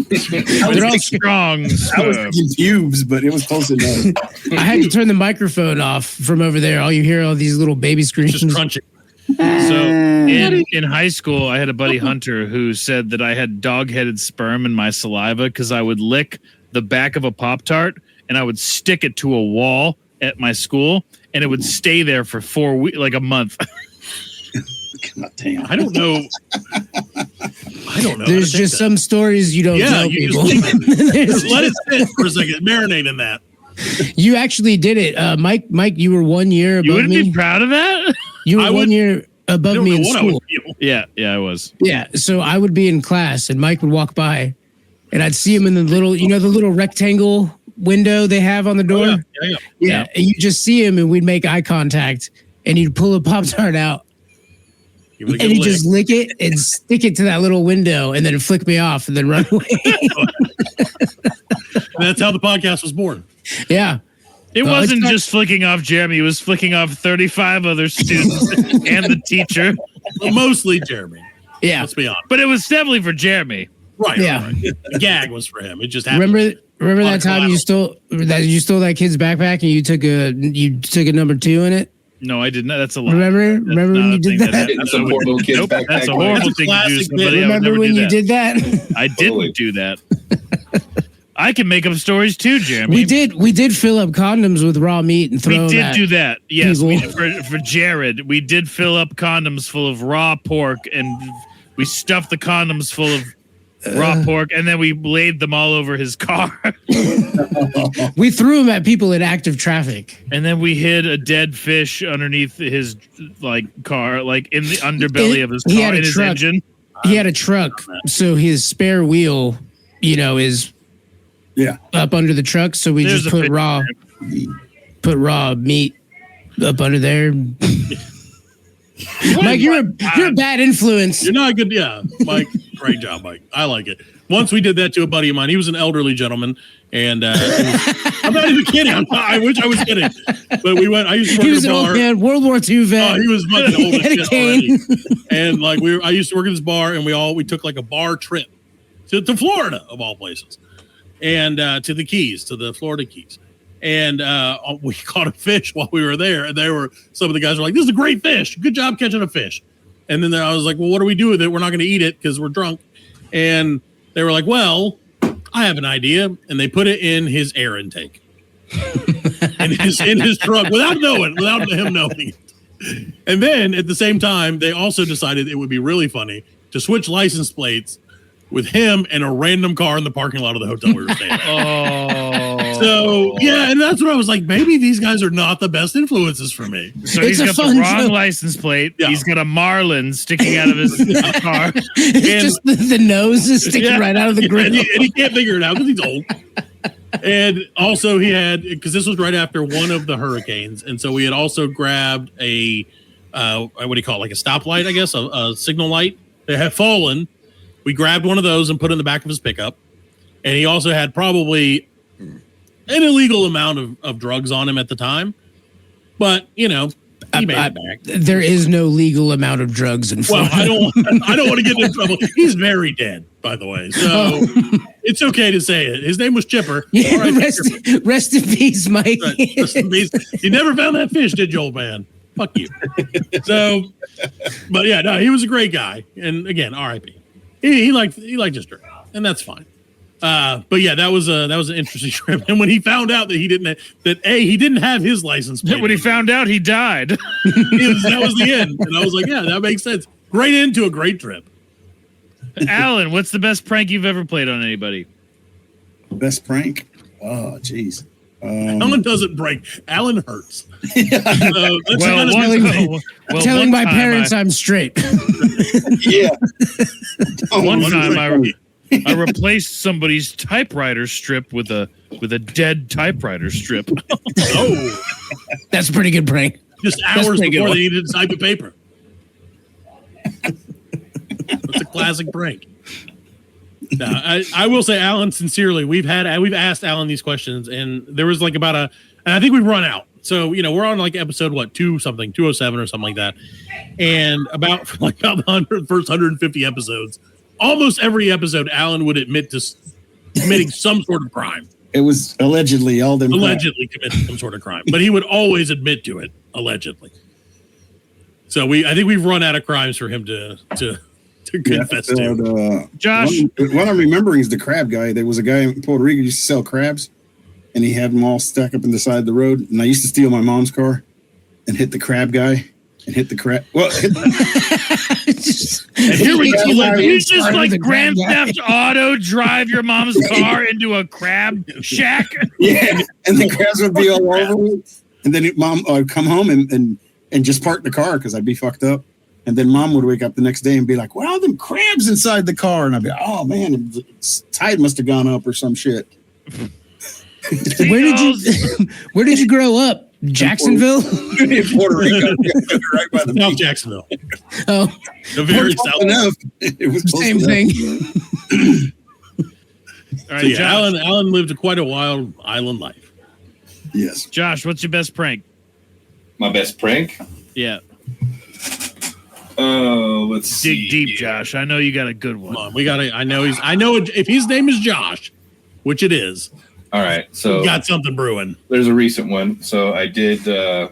They're all strong. I was thinking pubes, but it was close enough. I had to turn the microphone off from over there. All you hear all these little baby screams. Just crunching. So in high school, I had a buddy Hunter who said that I had dog-headed sperm in my saliva because I would lick the back of a Pop-Tart and I would stick it to a wall at my school and it would stay there for 4 weeks, like a month. God damn. I don't know. There's just some stories you don't tell people. Just let it sit for a second. Marinate in that. You actually did it. Mike, you were 1 year above me. You wouldn't be proud of that? You were 1 year above me in school. Yeah, I was. Yeah, so I would be in class and Mike would walk by and I'd see him in the little rectangle window they have on the door. Yeah. And you just see him, and we'd make eye contact, and he'd pull a Pop-Tart out, and he'd just lick it and stick it to that little window, and then flick me off, and then run away. That's how the podcast was born. Yeah. It wasn't just flicking off Jeremy. It was flicking off 35 other students and the teacher. Well, mostly Jeremy. Yeah. Let's be honest. But it was definitely for Jeremy. Right. Yeah. Right. The gag was for him. It just happened. Remember that time you stole that kid's backpack and you took a number 2 in it? No, I didn't. That's a lie. Remember when you did that? That's a horrible kid's backpack. That's a horrible thing to do. Somebody Remember when you did that? I didn't do that. I can make up stories too, Jeremy. We did fill up condoms with raw meat and throw. We did do that. Yes, for Jared, we did fill up condoms full of raw pork, and we stuffed the condoms full of raw pork, and then we laid them all over his car. We threw them at people in active traffic, and then we hid a dead fish underneath his car, like in the underbelly of his car, in his engine. He had a truck, so his spare wheel, is up under the truck. So we just put raw meat up under there. Mike, you're a bad influence. You're not good. Yeah, Mike. Great job, Mike. I like it. Once we did that to a buddy of mine. He was an elderly gentleman, and I'm not even kidding. I wish I was kidding. But we went. I used to work he was at a bar. Old man, World War II vet. Oh, he was fucking old as shit already. And I used to work at this bar, and we took like a bar trip to Florida of all places, and to the Keys, to the Florida Keys. And we caught a fish while we were there, and some of the guys were like, "This is a great fish. Good job catching a fish." And then I was like, "Well, what do we do with it? We're not going to eat it because we're drunk." And they were like, "Well, I have an idea." And they put it in his air intake, in his truck, without him knowing it. And then at the same time, they also decided it would be really funny to switch license plates with him and a random car in the parking lot of the hotel we were staying at. So, yeah, and that's what I was like, maybe these guys are not the best influences for me. So he's got the wrong license plate. Yeah. He's got a Marlin sticking out of his car. It's just the nose is sticking right out of the grill. And he can't figure it out because he's old. And also because this was right after one of the hurricanes, and so we had also grabbed a, what do you call it, like a stoplight, I guess, a signal light that had fallen. We grabbed one of those and put it in the back of his pickup. And he also had probably an illegal amount of drugs on him at the time. But, he made it back. There is no legal amount of drugs in Florida. Well, I don't want to get in trouble. He's very dead, by the way. So it's okay to say it. His name was Chipper. Yeah, rest in peace, Mike. Right, rest in peace. You never found that fish, did you, old man? Fuck you. So, but yeah, no, he was a great guy. And again, R.I.P. He liked his drink, and that's fine. But yeah, that was an interesting trip. And when he found out that he didn't have his license plate, when he found out, he died. That was the end. And I was like, yeah, that makes sense. Great end to a great trip. Alan, what's the best prank you've ever played on anybody? Best prank? Oh, jeez. Alan doesn't break. Alan hurts. Telling my parents I'm straight. Yeah. One time I replaced somebody's typewriter strip with a dead typewriter strip. Oh, that's a pretty good prank. Just hours before they needed to type the paper. That's a classic prank. No, I will say, Alan, sincerely, we've asked Alan these questions, and there was like and I think we've run out. So, we're on like episode 207 or something like that. And about the first 150 episodes, almost every episode, Alan would admit to committing some sort of crime. It was allegedly all them. Allegedly committed some sort of crime, but he would always admit to it, allegedly. So I think we've run out of crimes for him to confess to. Josh, what I'm remembering is the crab guy. There was a guy in Puerto Rico who used to sell crabs, and he had them all stacked up in the side of the road. And I used to steal my mom's car and hit the crab guy and hit the crab. Well, and here we go. You just like Grand Theft Auto drive your mom's car into a crab shack. Yeah, and the crabs would be all over me. And then mom would come home and just park the car because I'd be fucked up. And then Mom would wake up the next day and be like, "What are all them crabs inside the car?" And I'd be like, "Oh man, the tide must have gone up or some shit." Where did you grow up? Jacksonville? In Puerto Rico, right by the South beach. Jacksonville. Oh, The very south. Enough. It was close same enough. thing. All right, So, yeah, Josh. Alan lived quite a wild island life. Yes. Josh, what's your best prank? My best prank? Yeah. Oh, let's see. Dig deep, Josh. I know you got a good one. Come on, we gotta. I know if his name is Josh, which it is, All right. So we got something brewing. there's a recent one. So I did. I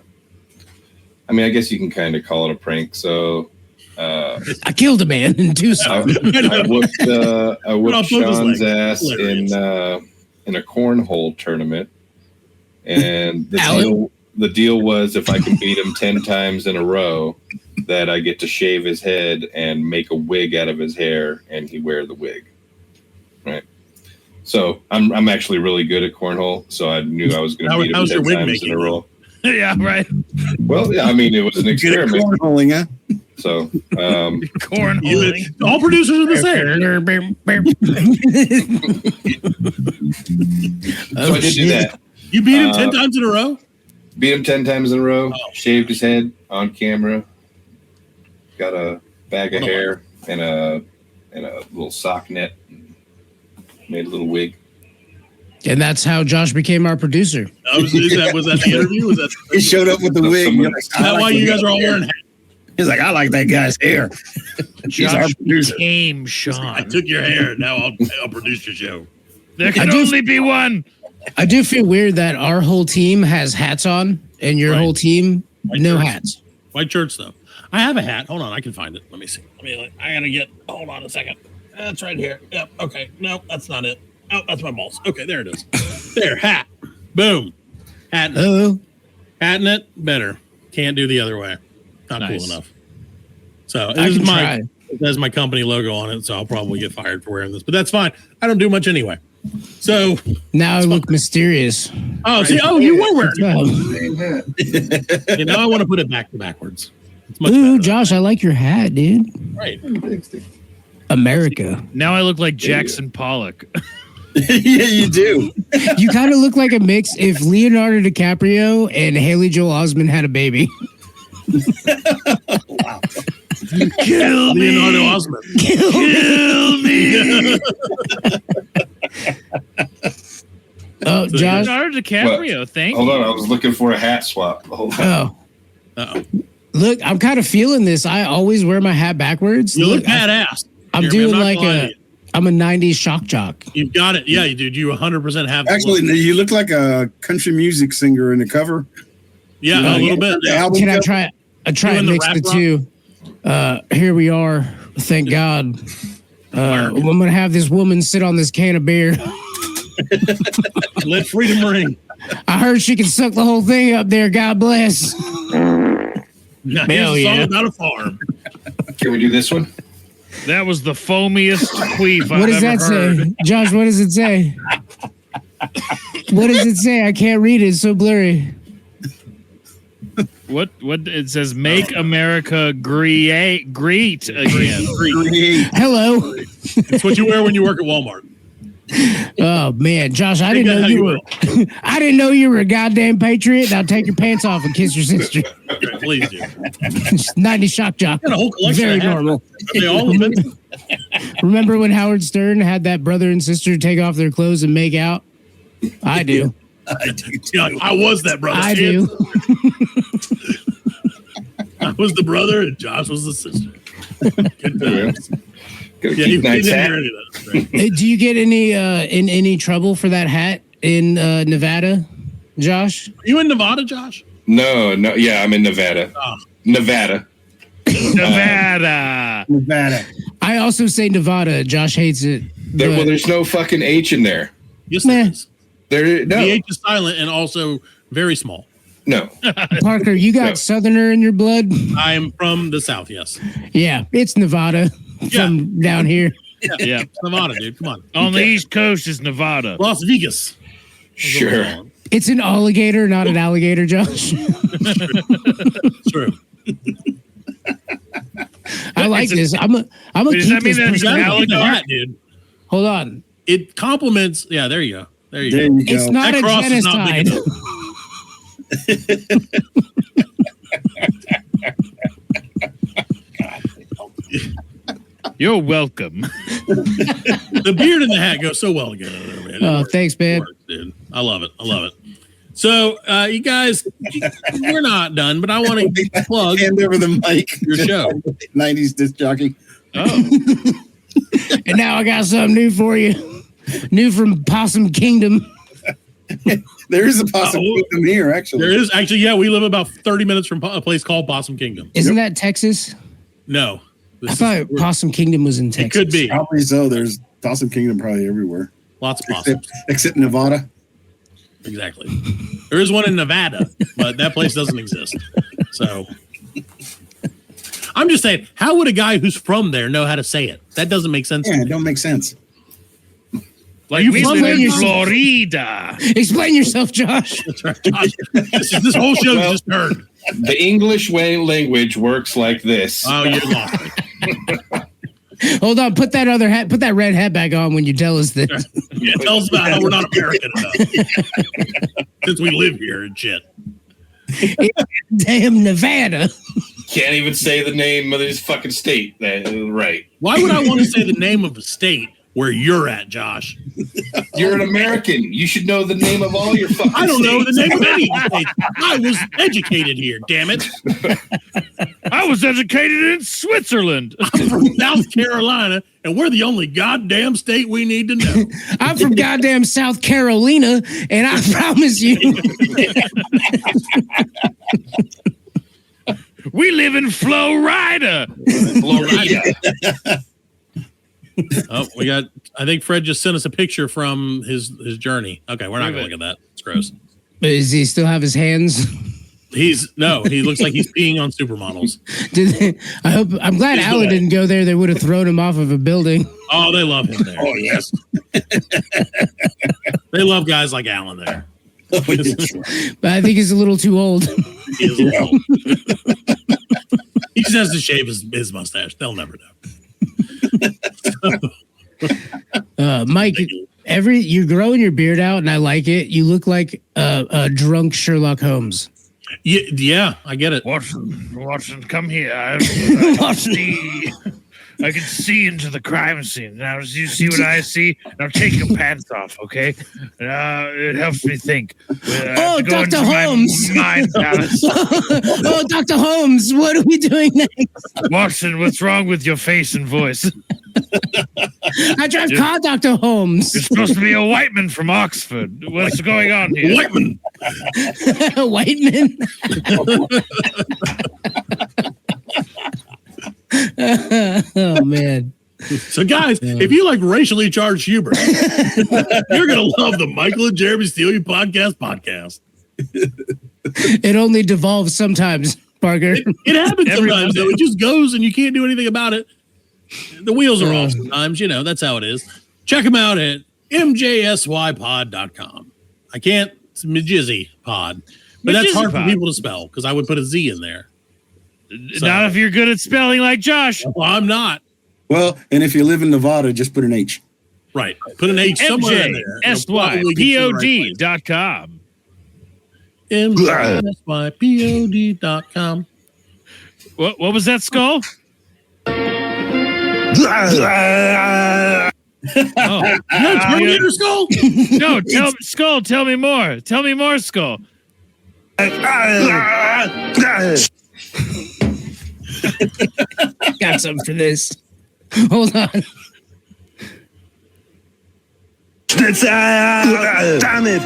guess you can kind of call it a prank. So I killed a man in Tucson. I whooped both his Sean's legs. ass Hilarious. in a cornhole tournament, and Alan? the deal was if I can beat him 10 times in a row, that I get to shave his head and make a wig out of his hair, and he wear the wig. Right. So I'm actually really good at cornhole, so I knew I was going to beat him How's your 10 wig times making in a row. Yeah, right. Well, yeah, I mean, it was an Good at experiment. cornholing, huh? So, Cornholing. All producers are the same. so I did do that. You beat him 10 times in a row. Beat him 10 times in a row. Oh. Shaved his head on camera. Got a bag of hair and a little sock net. Made a little wig. And that's how Josh became our producer. Was that the interview? Was that? He showed up with the wig. Somebody- Is that why you guys are all wearing hats? He's like, "I like that guy's hair." He's our Josh producer. became I Sean. took your hair. Now I'll produce your show. There can I do- only be one. I do feel weird that our whole team has hats on and your Right. whole team, no shirts. hats. White shirts though. I have a hat. Hold on, I can find it. Let me see. I gotta get. Hold on a second. That's right here. Yep. Okay. No, that's not it. Oh, that's my balls. Okay, there it is. There, hat. Boom. Hat. Oh, Hat in it. Better. Can't do the other way. Not Nice. cool enough. So I this is can my. try. It has my company logo on it, so I'll probably get fired for wearing this. But that's fine. I don't do much anyway. So, now I look mysterious. oh, see, oh, you were wearing it. Oh. You know, I want to put it backwards. It's much Ooh, better. Josh, I like your hat, dude. Right. America. Now I look like Jackson Pollock. Yeah, you do. You kind of look like a mix if Leonardo DiCaprio and Haley Joel Osment had a baby. Kill me. Leonardo Osment. Kill me. Oh, Josh. Leonardo DiCaprio, thank Hold you. on, I was looking for a hat swap. Hold on. Oh, Uh-oh. look, I'm kind of feeling this. I always wear my hat backwards. You look Look, badass. I'm Jeremy, doing not like gonna lie to you. I'm a 90s shock jock. You've got it. Yeah, you dude. You 100% have. the Actually, look. you look like a country music singer in the cover. Yeah, Oh, a little bit. The Yeah. album Can I cover. try? I try Doing and the mix rap the two. Here we are. Thank God. I'm gonna have this woman sit on this can of beer. Let freedom ring. I heard she can suck the whole thing up there. God bless. Now, Hell here's a song yeah. about a farm. Can we do this one? That was the foamiest queef What I've does ever that heard. say, Josh? What does it say? What does it say? I can't read it. It's so blurry. What it says? Make America great again. Hello. It's what you wear when you work at Walmart. Oh man, Josh, I didn't that know how you you were. I didn't know you were a goddamn patriot. Now take your pants off and kiss your sister. Please do. 90 shock jock. Got a whole collection Very of hats. normal. Are they all offensive? Remember when Howard Stern had that brother and sister take off their clothes and make out? I do. Yeah, I was that brother. I do. I was the brother, and Josh was the sister. Good times. Gotta Yeah, keep he nice didn't hat. hear any of that. Right. Hey, do you get any in any trouble for that hat in Nevada, Josh? Are you in Nevada, Josh? No, yeah, I'm in Nevada. Oh. Nevada. Nevada. Nevada. I also say Nevada. Josh hates it. but- There's no fucking H in there. Yes, Meh. there is. There, no, The H is silent and also very small. no. Parker, you got No. Southerner in your blood? I am from the South, yes. Yeah, it's Nevada from down here. Yeah. It's Nevada, dude. Come on. On the East Coast is Nevada. Las Vegas. Sure. It's an alligator, not an alligator, Josh. True. I like this. I'm a does that mean that You gotta Alec keep the are- hat, dude. Hold on. It complements. Yeah, there you go. There you There go. you go. It's not That a cross is not big genocide. You're welcome. The beard and the hat go so well together, man. Oh, thanks, man. Dude. I love it. I love it. So, you guys, we're not done, but I want to plug Hand over the mic. your show. 90s disc jockey. Oh, And now I got something new for you. New from Possum Kingdom. There is a possibility here, actually. There is actually, yeah, we live about 30 minutes from a place called Possum Kingdom. Isn't that Texas? No. I thought Possum Kingdom was in Texas. It could be. Probably so. There's Possum Kingdom probably everywhere. Lots of possums. Except Nevada. Exactly. There is one in Nevada, but that place doesn't exist. So I'm just saying, how would a guy who's from there know how to say it? That doesn't make sense. Yeah, it don't make sense. like you we from live there? in Florida. Explain yourself, Josh. That's right. Josh, this whole show is just nerd. The English way language works like this. Oh, you lost me. Hold on. Put that other hat. Put that red hat back on when you tell us this. Yeah, tell us about how we're not American enough. Since we live here and shit. Damn Nevada. Can't even say the name of this fucking state. Right. Why would I want to say the name of a state where you're at, Josh? You're an American. You should know the name of all your fucking I don't know the states. name of any state. I was educated here, damn it. I was educated in Switzerland. I'm from South Carolina, and we're the only goddamn state we need to know. I'm from goddamn South Carolina, and I promise you. We live in Florida. Florida. Oh, we got. I think Fred just sent us a picture from his journey. Okay, we're not going to look at that. It's gross. Does he still have his hands? He looks like he's peeing on supermodels. I'm glad He's Alan good. didn't go there. They would have thrown him off of a building. Oh, they love him there. Oh, yes. They love guys like Alan there. But I think he's a little too old. He is a little. He just has to shave his mustache. They'll never know. Mike, you're growing your beard out, and I like it. You look like a drunk Sherlock Holmes. Yeah, I get it. Watson, come here. I can see into the crime scene. Now, do you see what I see? Now, take your pants off, okay? It helps me think. Oh, Dr. Holmes. Mind palace. Oh, Dr. Holmes, what are we doing next? Watson, what's wrong with your face and voice? I drive car, Dr. Holmes. You're supposed to be a white man from Oxford. What's going on here? Whiteman. Whiteman. Oh, man. So, guys, if you like racially charged humor, you're going to love the Michael and Jeremy Steal You podcast. It only devolves sometimes, Parker. It happens Every sometimes, though. Monday. It just goes and you can't do anything about it. The wheels are off sometimes. You know, that's how it is. Check them out at mjsypod.com. I can't, it's Majizzy pod. But that's hard for Pod. people to spell because I would put a Z in there. So- Not if you're good at spelling like Josh. Well, I'm not. Well, and if you live in Nevada, just put an H. Right. Put an H somewhere in there. It'll probably get you the right place. mjsypod.com. What was that, Skull? Oh, No, Terminator Skull? no! Skull. Tell me more. Tell me more, Skull. Got something for this. Hold on. Damn it!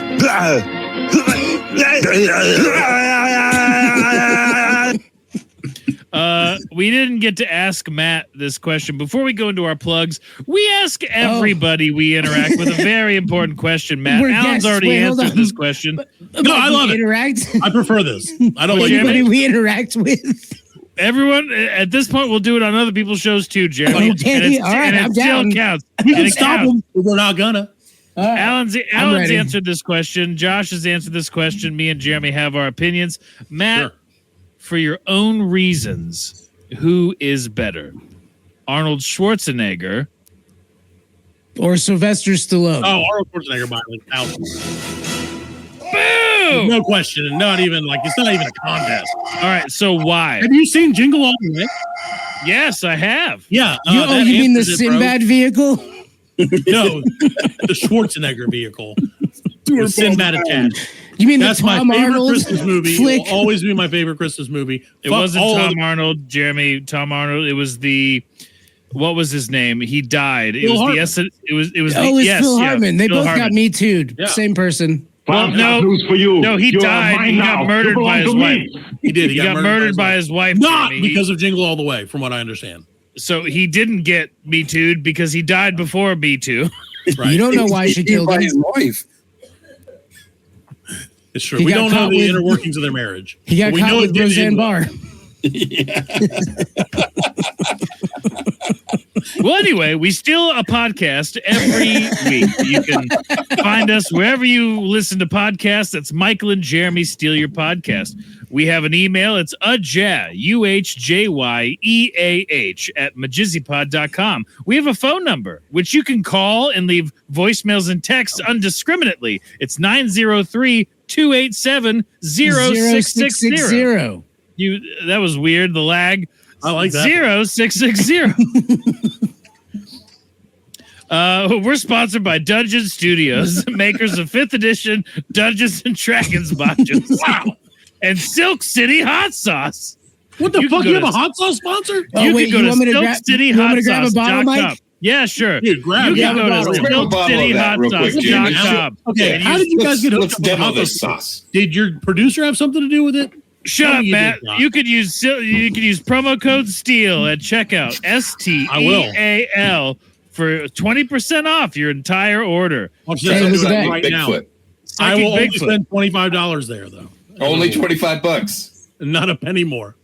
We didn't get to ask Matt this question. Before we go into our plugs, we ask everybody we interact with a very important question, Matt. We're Alan's guests. already Wait, hold answered on. this question. No, I love it. Interact. I prefer this. I don't like Anybody it. we interact with. Everyone, at this point, we'll do it on other people's shows too, Jeremy. Okay, all right, I'm still down. counts. We And can it stop counts. them, but we're not gonna. Alan's ready. answered this question. Josh has answered this question. Me and Jeremy have our opinions. Matt, Sure. for your own reasons, who is better, Arnold Schwarzenegger. Or Sylvester Stallone. Oh, Arnold Schwarzenegger by like thousands. Boom! No question. Not even like it's not even a contest. All right, so why? Have you seen Jingle All the Way? Yes, I have. Yeah. You mean the answers it, bro. Sinbad vehicle? No, the Schwarzenegger vehicle. With Sinbad attached. You mean That's the my Tom favorite Arnold Christmas movie. flick? It will always be my favorite Christmas movie. It wasn't Tom Arnold, Jeremy. Tom Arnold. It was the. What was his name? He died. It Phil was Hartman. the essence. It was. It was. Oh, the, it's yes, Phil yeah, Hartman. They Phil both Hartman. got Me Too'd. Yeah. Same person. Well, no, no, he died. He got murdered by his wife. He did. He got murdered by his wife. Not Jeremy. because of Jingle All the Way, from what I understand. So he didn't get Me Too'd because he died before Me Too. Right. You don't know why she killed by him. his wife. It's true. He We got don't know caught the with- inner workings of their marriage. He got We caught know with it didn't Roseanne end Barr. Well, anyway, we steal a podcast every week. You can find us wherever you listen to podcasts. That's Michael and Jeremy Steal Your Podcast. We have an email. It's UHJYEAH at majizzypod.com. We have a phone number, which you can call and leave voicemails and texts undiscriminately. It's 903-287-0660. That was weird, the lag. I like that. 0660. We're sponsored by Dungeon Studios, makers of 5th edition Dungeons and Dragons modules. Wow. And Silk City Hot Sauce. What the You fuck? can You go have a to- hot sauce sponsor? Oh, You wait, can go you to want me to grab- you want me to grab a bottle, SilkCityHotSauce.com. Mike? Yeah, sure. Dude, grab You a can go bottle. to Grab a bottle of that real quick, Jamie. SilkCityHotSauce.com. Okay, And how use- did you guys get hooked Let's up with demo hot this sauce? sauce. Did your producer have something to do with it? Shut Tell up, me you Matt. did not. You could use promo code STEAL at checkout. STEAL for 20% off your entire order. Watch Hey, this. look I'll do at it that. right now. Bigfoot. I will only Bigfoot. spend $25 there, though. Only $25. Not a penny more.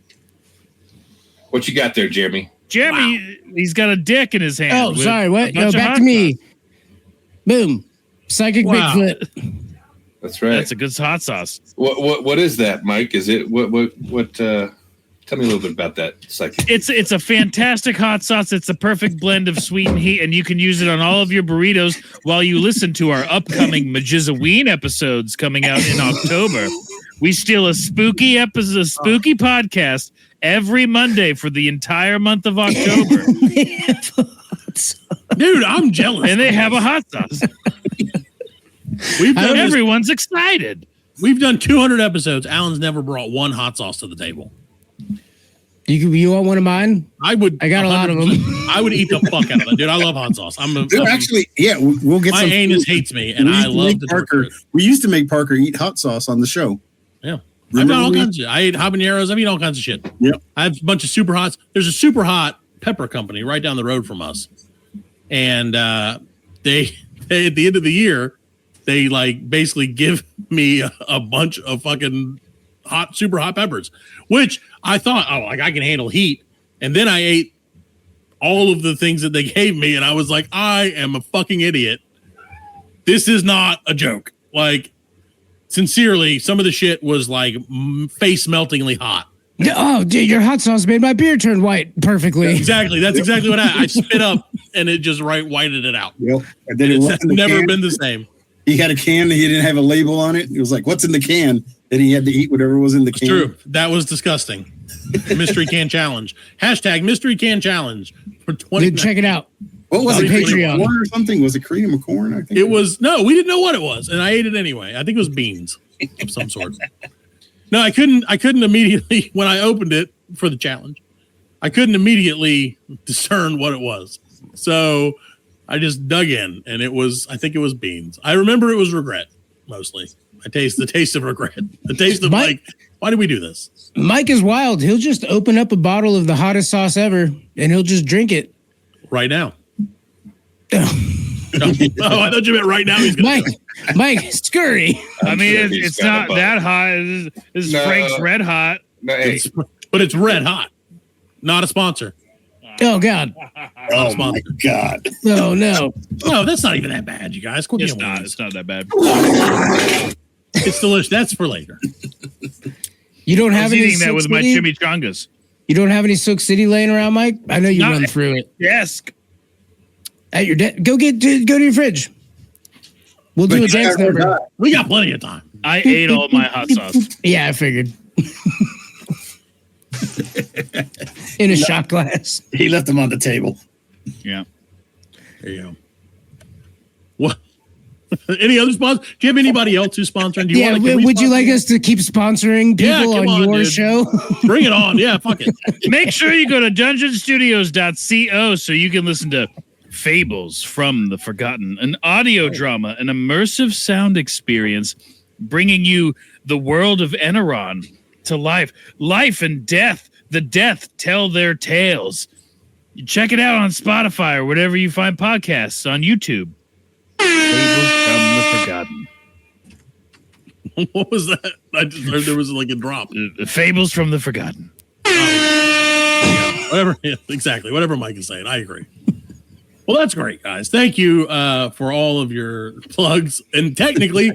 What you got there, Jeremy? Jeremy, he's got a dick in his hand. Oh, with sorry. a What? bunch No, of back hot to me. sauce. Boom. Psychic Wow. Bigfoot. That's right. That's a good hot sauce. What is that, Mike? Is it what tell me a little bit about that psychic. It's a fantastic hot sauce. It's a perfect blend of sweet and heat, and you can use it on all of your burritos while you listen to our upcoming Majizaween episodes coming out in October. We steal a spooky episode, a spooky podcast every Monday for the entire month of October, Dude, I'm jealous. and they have a hot sauce. We've done, Everyone's excited. we've done 200 episodes. Alan's never brought one hot sauce to the table. You want one of mine? I would. I got a lot of them. I would eat the fuck out of it, dude. I love hot sauce. I'm a. Dude, actually, yeah, we'll get my some. anus hates me, and We used I to love make to Parker. torture it. We used to make Parker eat hot sauce on the show. Yeah, I've Remember done all when we- kinds of. I ate habaneros. I've eaten all kinds of shit. Yep. I have a bunch of super hots. There's a super hot pepper company right down the road from us, and they at the end of the year, they like basically give me a bunch of fucking hot, super hot peppers, which I thought, oh, like I can handle heat, and then I ate all of the things that they gave me, and I was like, I am a fucking idiot. This is not a joke. Like, sincerely, some of the shit was like face meltingly hot. Oh, dude, your hot sauce made my beer turn white perfectly. Exactly. That's exactly what I spit up, and it just whited it out. Yep. And then it It's was in the never can. been the same. He had a can. He didn't have a label on it. It was like, "What's in the can?" Then he had to eat whatever was in the It's can. true. That was disgusting. Mystery can challenge. Hashtag mystery can challenge for 20. Dude, check it out. What was On it? Cream Patreon. of corn or something? Was it cream of corn? I think It was no. We didn't know what it was, and I ate it anyway. I think it was beans of some sort. No, I couldn't immediately when I opened it for the challenge. I couldn't immediately discern what it was, so I just dug in, and it was. I think it was beans. I remember it was regret mostly. I taste the taste of regret. The taste of Mike- like, why did we do this? Mike is wild. He'll just open up a bottle of the hottest sauce ever, and he'll just drink it. Right now. Oh, I thought you meant right now. He's gonna Mike, scurry. I mean, sure he's it's got not a that hot. This is No. Frank's Red Hot. No, hey, but it's red hot. Not a sponsor. Oh God. Not a sponsor. God. Oh no. No, that's not even that bad, you guys. Quit It's being not. weird. It's not that bad. It's delicious. That's for later. You don't I have was any eating that with my Sweetie? chimichangas. You don't have any Silk City laying around, Mike? I know you run through it. Desk. At your desk. Go to your fridge. We'll do a dance number. We got plenty of time. I ate all my hot sauce. Yeah, I figured. In a shot glass. He left them on the table. Yeah. There you go. What? Any other sponsors? Do you have anybody else who's sponsoring? Do you would you like us to keep sponsoring people on your show? Bring it on. Yeah, fuck it. Make sure you go to dungeonstudios.co so you can listen to Fables from the Forgotten, an audio drama, an immersive sound experience bringing you the world of Eneron to life. Life and death. The death tell their tales. You check it out on Spotify or whatever you find podcasts, on YouTube. Fables from the Forgotten. What was that? I just heard there was like a drop. Fables from the Forgotten. Yeah, whatever. Yeah, exactly. Whatever Mike is saying. I agree. Well, that's great, guys. Thank you for all of your plugs. And technically,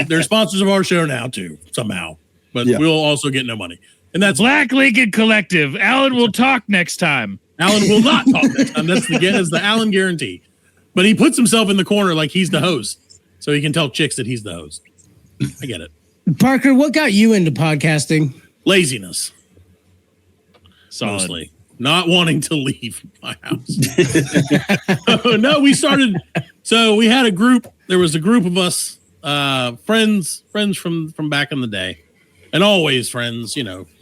they're sponsors of our show now, too, somehow. But we'll also get no money. And that's Black Lincoln Collective. Alan will talk next time. Alan will not talk next time. That's the Alan guarantee. But he puts himself in the corner like he's the host. So he can tell chicks that he's the host. I get it. Parker, what got you into podcasting? Laziness. Solid. Mostly. Not wanting to leave my house. No, we started. So we had a group. There was a group of us, friends from back in the day, and always friends.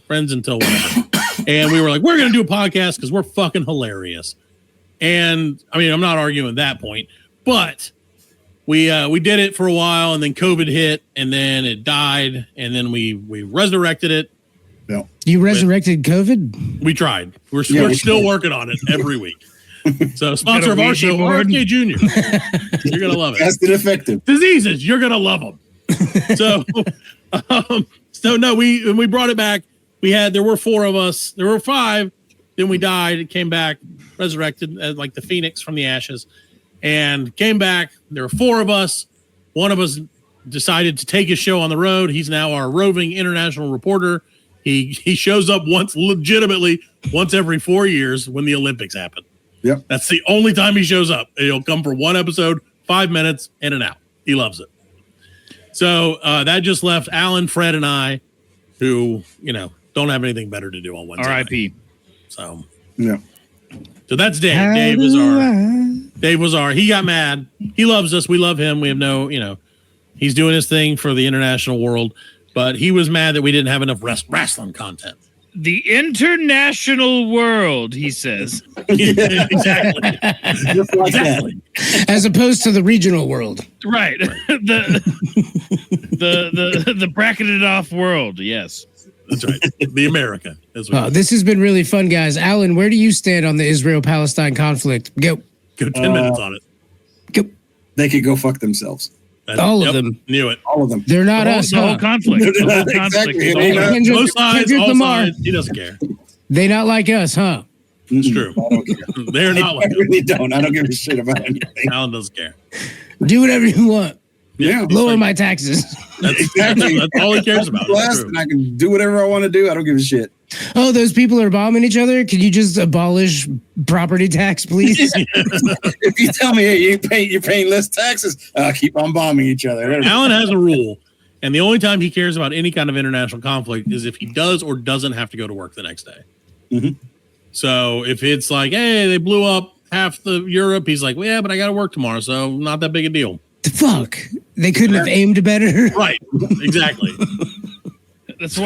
Friends until whatever. And we were like, we're gonna do a podcast because we're fucking hilarious. And I mean, I'm not arguing that point, but we did it for a while, and then COVID hit, and then it died, and then we resurrected it. No. You resurrected COVID? We tried. We're still working on it every week. So, sponsor of our show, RFK Jr. You're going to love it. That's been effective. Diseases, you're going to love them. So no, we brought it back. There were 4 of us. There were 5. Then we died. It came back, resurrected like the phoenix from the ashes, and came back. There were 4 of us. One of us decided to take his show on the road. He's now our roving international reporter. He shows up legitimately once every 4 years when the Olympics happen. Yep. That's the only time he shows up. He'll come for 1 episode, 5 minutes, in and out. He loves it. So that just left Alan, Fred, and I, who, don't have anything better to do on Wednesday. R.I.P. So, yeah. So that's Dave. Dave was our, he got mad. He loves us. We love him. We have no, he's doing his thing for the international world. But he was mad that we didn't have enough wrestling content. The international world, he says. Exactly. Just like that. As opposed to the regional world. Right. The bracketed off world, yes. That's right. The America. This has been really fun, guys. Alan, where do you stand on the Israel-Palestine conflict? Go 10 minutes on it. Go. They could go fuck themselves. All of them. Knew it. All of them. They're not us. The whole conflict. The whole conflict. Exactly. Both sides, all sides. He doesn't care. They not like us, huh? It's true. I don't care. They're not like I really don't. I don't give a shit about anything. Alan doesn't care. Do whatever you want. Yeah. Lower my taxes. Exactly. That's all he cares about. Blessed, and I can do whatever I want to do. I don't give a shit. Oh, those people are bombing each other? Can you just abolish property tax, please? If you tell me, hey, you're paying less taxes, keep on bombing each other. Alan has a rule, and the only time he cares about any kind of international conflict is if he does or doesn't have to go to work the next day. Mm-hmm. So if it's like, hey, they blew up half the Europe, he's like, well, yeah, but I got to work tomorrow, so not that big a deal. Fuck. They couldn't have aimed better. Right. Exactly. That's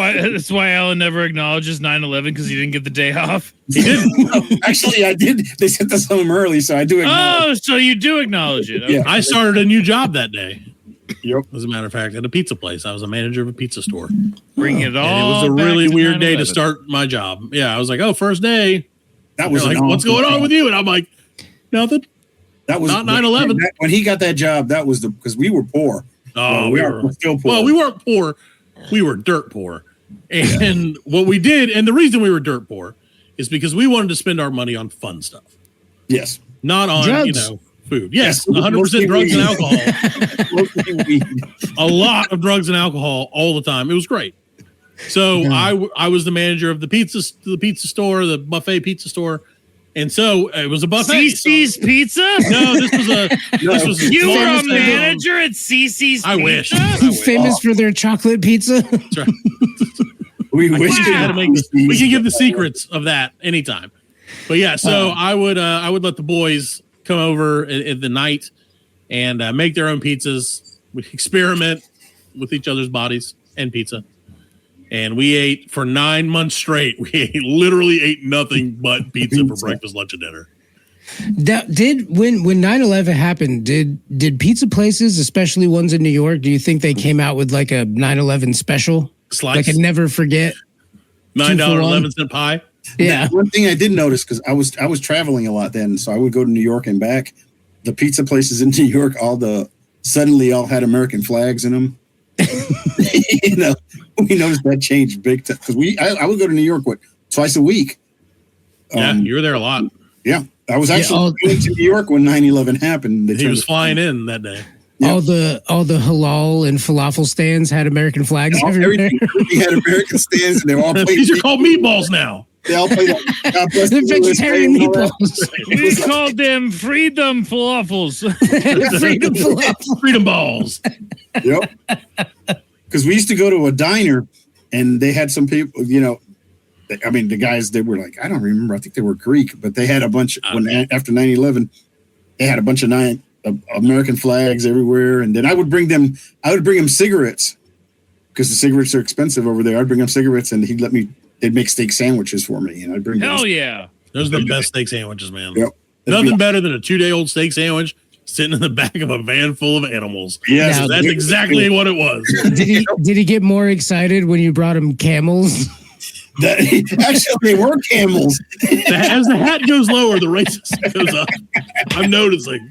why Alan never acknowledges 9/11 because he didn't get the day off. He didn't. Actually, I did. They sent us home early, so I do acknowledge. Oh, so you do acknowledge it. Okay. Yeah. I started a new job that day. Yep. As a matter of fact, at a pizza place. I was a manager of a pizza store. Bring it all. And it was a back really to weird day 9/11. to start my job. Yeah, I was like, oh, first day. That was like, what's going on with you? And I'm like, nothing. That was not 9/11. When he got that job, that was because we were poor. Oh, we're still poor. Well, we weren't poor. We were dirt poor. And what we did, and the reason we were dirt poor is because we wanted to spend our money on fun stuff. Yes. Not on, drugs. Food. Yes, Yes, 100% drugs and alcohol. Weed. A lot of drugs and alcohol all the time. It was great. So I was the manager of the pizza store, the buffet pizza store. And so it was a buffet. CC's Pizza? No, this was a You were a famous- manager at CC's I wish. Pizza? Famous for their chocolate pizza. That's right. We wish We can give the secrets of that anytime. But yeah, so I would let the boys come over at the night and make their own pizzas. We experiment with each other's bodies and pizza. And we ate for 9 months straight. We literally ate nothing but pizza for breakfast, lunch, and dinner. When 9/11 happened, did pizza places, especially ones in New York, do you think they came out with like a 9/11 special? Slice. Like a never forget $9.11 pie. Yeah. One thing I did notice, because I was traveling a lot then, so I would go to New York and back. The pizza places in New York, suddenly all had American flags in them. We noticed that changed big time because I would go to New York twice a week. Yeah, you were there a lot. Yeah, I was actually going to New York when 9/11 happened. He was flying in that day. Yeah. All the halal and falafel stands had American flags everywhere. Everything had American stands, and they all played. These are called meatballs now. They all played. They're vegetarian meatballs. We called them Freedom Falafels. Freedom balls. Yep. Because we used to go to a diner, and they had some people. The guys, they were like, I don't remember. I think they were Greek, but they had a bunch after 9/11. They had a bunch of American flags everywhere, and then I would bring them cigarettes because the cigarettes are expensive over there. I'd bring them cigarettes, and they'd make steak sandwiches for me, and I'd bring. Hell yeah, those are the best steak sandwiches, man. Yep. Nothing better than a 2-day-old steak sandwich sitting in the back of a van full of animals. Yes, so that's exactly what it was. Did he get more excited when you brought him camels? Actually, they were camels. As the hat goes lower, the racist goes up. I'm noticing.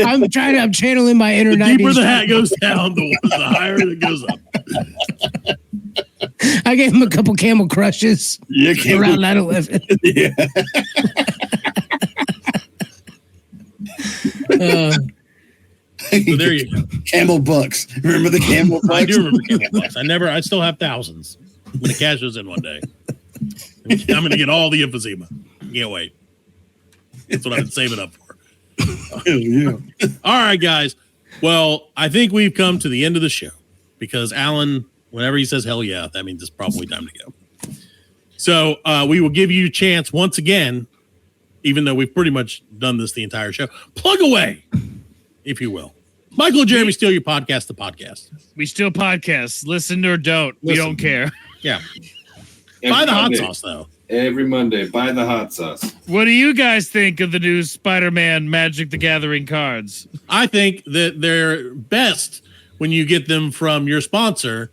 I'm channeling my inner The 90s. deeper the hat goes down, the higher it goes up. I gave him a couple camel crushes around 9/11. Yeah. So there you go. Camel bucks. Remember the camel bucks? I do remember camel bucks. I still have thousands when it cashes in one day. I'm going to get all the emphysema. Can't wait. That's what I've been saving up for. Yeah. All right, guys. Well, I think we've come to the end of the show because Alan, whenever he says hell yeah, that means it's probably time to go. So we will give you a chance once again, even though we've pretty much done this the entire show. Plug away, if you will. Michael and Jeremy steal your podcast, the podcast. We still podcast. Listen or don't. We don't care. Yeah. Every Buy the hot Monday. sauce, though. Every Monday, buy the hot sauce. What do you guys think of the new Spider-Man Magic the Gathering cards? I think that they're best when you get them from your sponsor,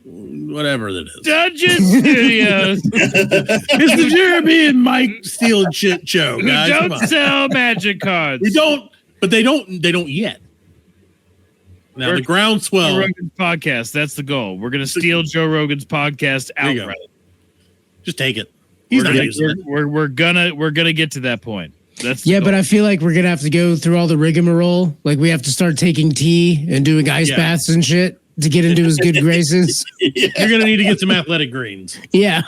whatever that is. Dungeon Studios. It's the Jeremy and Mike Steal and Shit show, We guys. Come don't on. sell Magic cards. We don't, but they don't yet. Now the Joe groundswell. Rogan's podcast. That's the goal. We're gonna steal Joe Rogan's podcast There you go. outright. Just take it. He's not using it. We're gonna get to that point. That's the Yeah, goal. but I feel like we're gonna have to go through all the rigmarole. Like we have to start taking tea and doing ice Yeah. baths and shit to get into his good graces. You're gonna need to get some athletic greens. Yeah.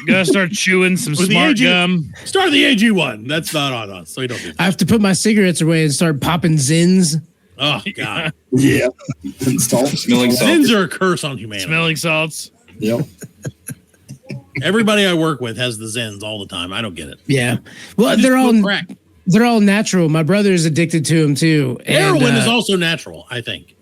gotta start chewing some With the smart AG gum. Start the AG one. That's not on us, so you don't do that. I have to put my cigarettes away and start popping Zins. Oh God. Yeah. And salt. Smelling salt. Sins are a curse on humanity. Smelling salts. Yep. Everybody I work with has the Zins all the time. I don't get it. Yeah. Well, Just they're all put crack. they're all natural. My brother is addicted to them too. And, Heroin is also natural, I think.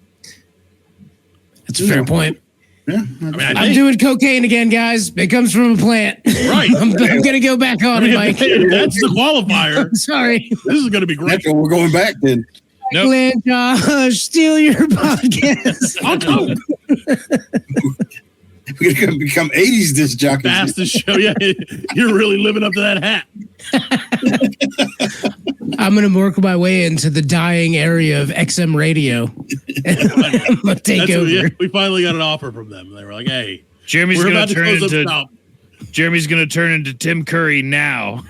That's a fair point. Yeah. I mean, I'm doing cocaine again, guys. It comes from a plant. Right. I'm gonna go back on it, Mike. That's the qualifier. Sorry. This is going to be great. That's what we're going back then. Nope. Glenn Josh, steal your podcast. I'll go. We're going to become 80s disc jockeys. Fastest show. Yeah, you're really living up to that hat. I'm gonna work my way into the dying area of XM radio. I'm gonna take That's over. what, yeah, we finally got an offer from them. They were like, "Hey, Jeremy's we're gonna about to turn close up into shop." Jeremy's gonna turn into Tim Curry now.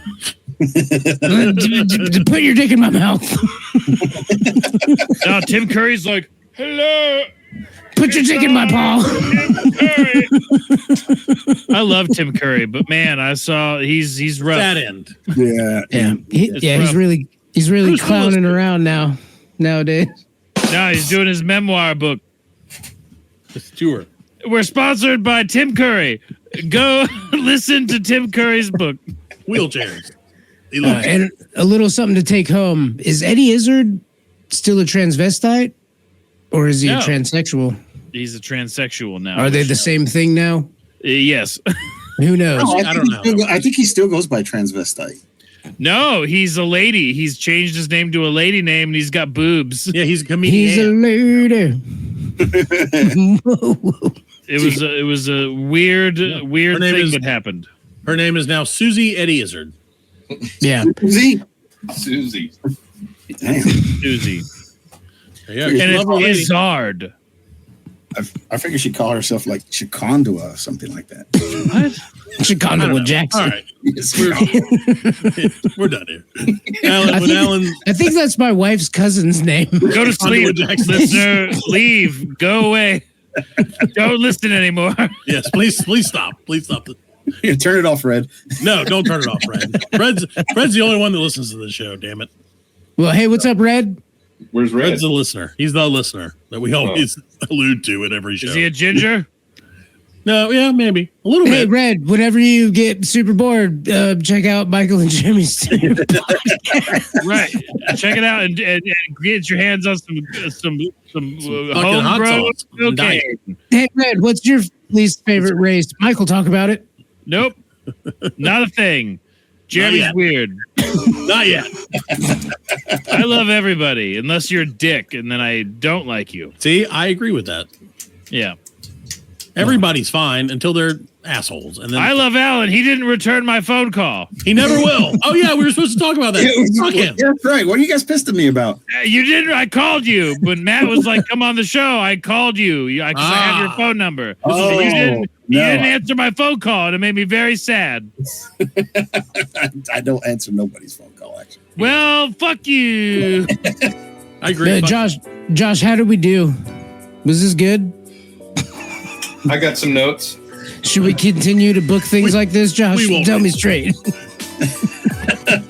Put your dick in my mouth. Now Tim Curry's like, hello. Put your dick in my paw. I love Tim Curry, but man, I saw he's rough. That end. Yeah. He's really Bruce clowning Willis. around nowadays. No, he's doing his memoir book. It's tour. We're sponsored by Tim Curry. Go listen to Tim Curry's book. Wheelchairs. He loves And a little something to take home. Is Eddie Izzard still a transvestite? Or is he No. a transsexual? He's a transsexual now. Are they the same thing now? Yes. Who knows? I don't know. I think he still goes by transvestite. No, he's a lady. He's changed his name to a lady name, and he's got boobs. Yeah, he's a comedian. He's a lady. It was a weird Her thing name that happened. Her name is now Susie Eddie Izzard. Yeah. Susie. Damn. Susie. Yeah, And she's a lovely it's lady. Izzard. I figured she'd call herself like Chicondua or something like that. I Chicago don't with know. Jackson. All right. We're done here. Alan, I think that's my wife's cousin's name. Go to sleep, Underwood Jackson. listener. Leave. Go away. Don't listen anymore. yes, please stop. Please stop. Yeah, turn it off, Red. No, don't turn it off, Fred. Fred's the only one that listens to this show, damn it. Well, hey, what's up, Red? Where's Red? Fred's the listener. He's the listener that we always allude to at every show. Is he a ginger? No, yeah, maybe. A little Hey, bit. Red, whenever you get super bored, check out Michael and Jimmy's team. Right. Check it out and get your hands on some Fucking hot homegrown sauce. I'm dying. cocaine. Hey, Red, what's your least favorite race? Michael, talk about it. Nope. Not a thing. Jeremy's yet. weird. Not yet. I love everybody, unless you're a dick, and then I don't like you. See, I agree with that. Yeah. Everybody's fine until they're assholes. And then I love Alan. He didn't return my phone call. he never will. Oh, yeah, we were supposed to talk about that. Fuck him. That's right. What are you guys pissed at me about? You didn't. I called you. When Matt was like, come on the show, I called you. I have your phone number. Oh, you didn't no. answer my phone call, and it made me very sad. I don't answer nobody's phone call, actually. Well, fuck you. I agree. Fuck- Josh, how did we do? Was this good? I got some notes. Should we continue to book things like this, Josh? we won't. Tell me straight.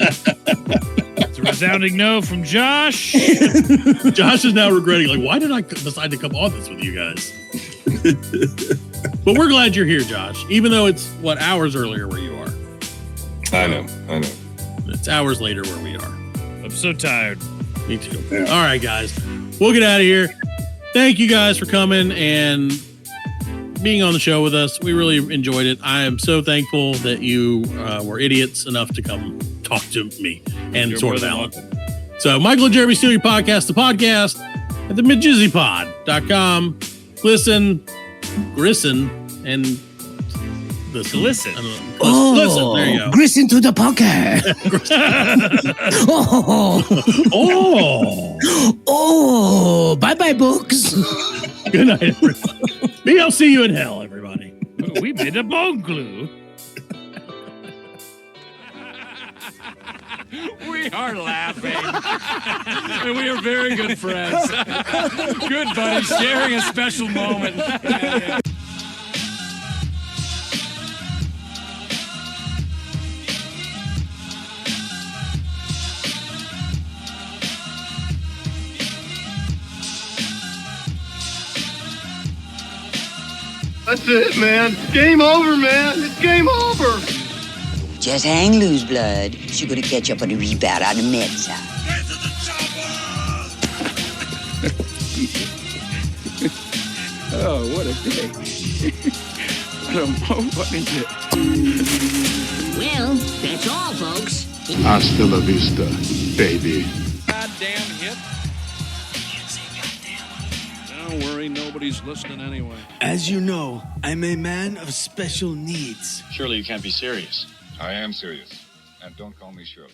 It's a resounding no from Josh. Josh is now regretting, like, why did I decide to come on this with you guys? But we're glad you're here, Josh, even though it's, hours earlier where you are. I know. It's hours later where we are. I'm so tired. Me too. Yeah. All right, guys. We'll get out of here. Thank you guys for coming and being on the show with us. We really enjoyed it. I am so thankful that you were idiots enough to come talk to me and You're sort of more Alan. than So Michael and Jeremy Steele podcast, the podcast at the midjizzypod.com. Listen, grisson, and listen. Listen. I don't know. Listen, there you go. Listen to the podcast. Oh, bye-bye, books. Good night, everybody. BLC you in hell, everybody. We made a bone glue. We are laughing. And we are very good friends. Good buddies, sharing a special moment. That's it, man. Game over, man. It's game over. Just hang loose, blood. She's gonna catch up on the rebound on the med side. Oh, what a day. What a day. Well, that's all, folks. Hasta la vista, baby. Goddamn hit. Don't worry, nobody's listening anyway. As you know, I'm a man of special needs. Surely you can't be serious. I am serious. And don't call me Shirley.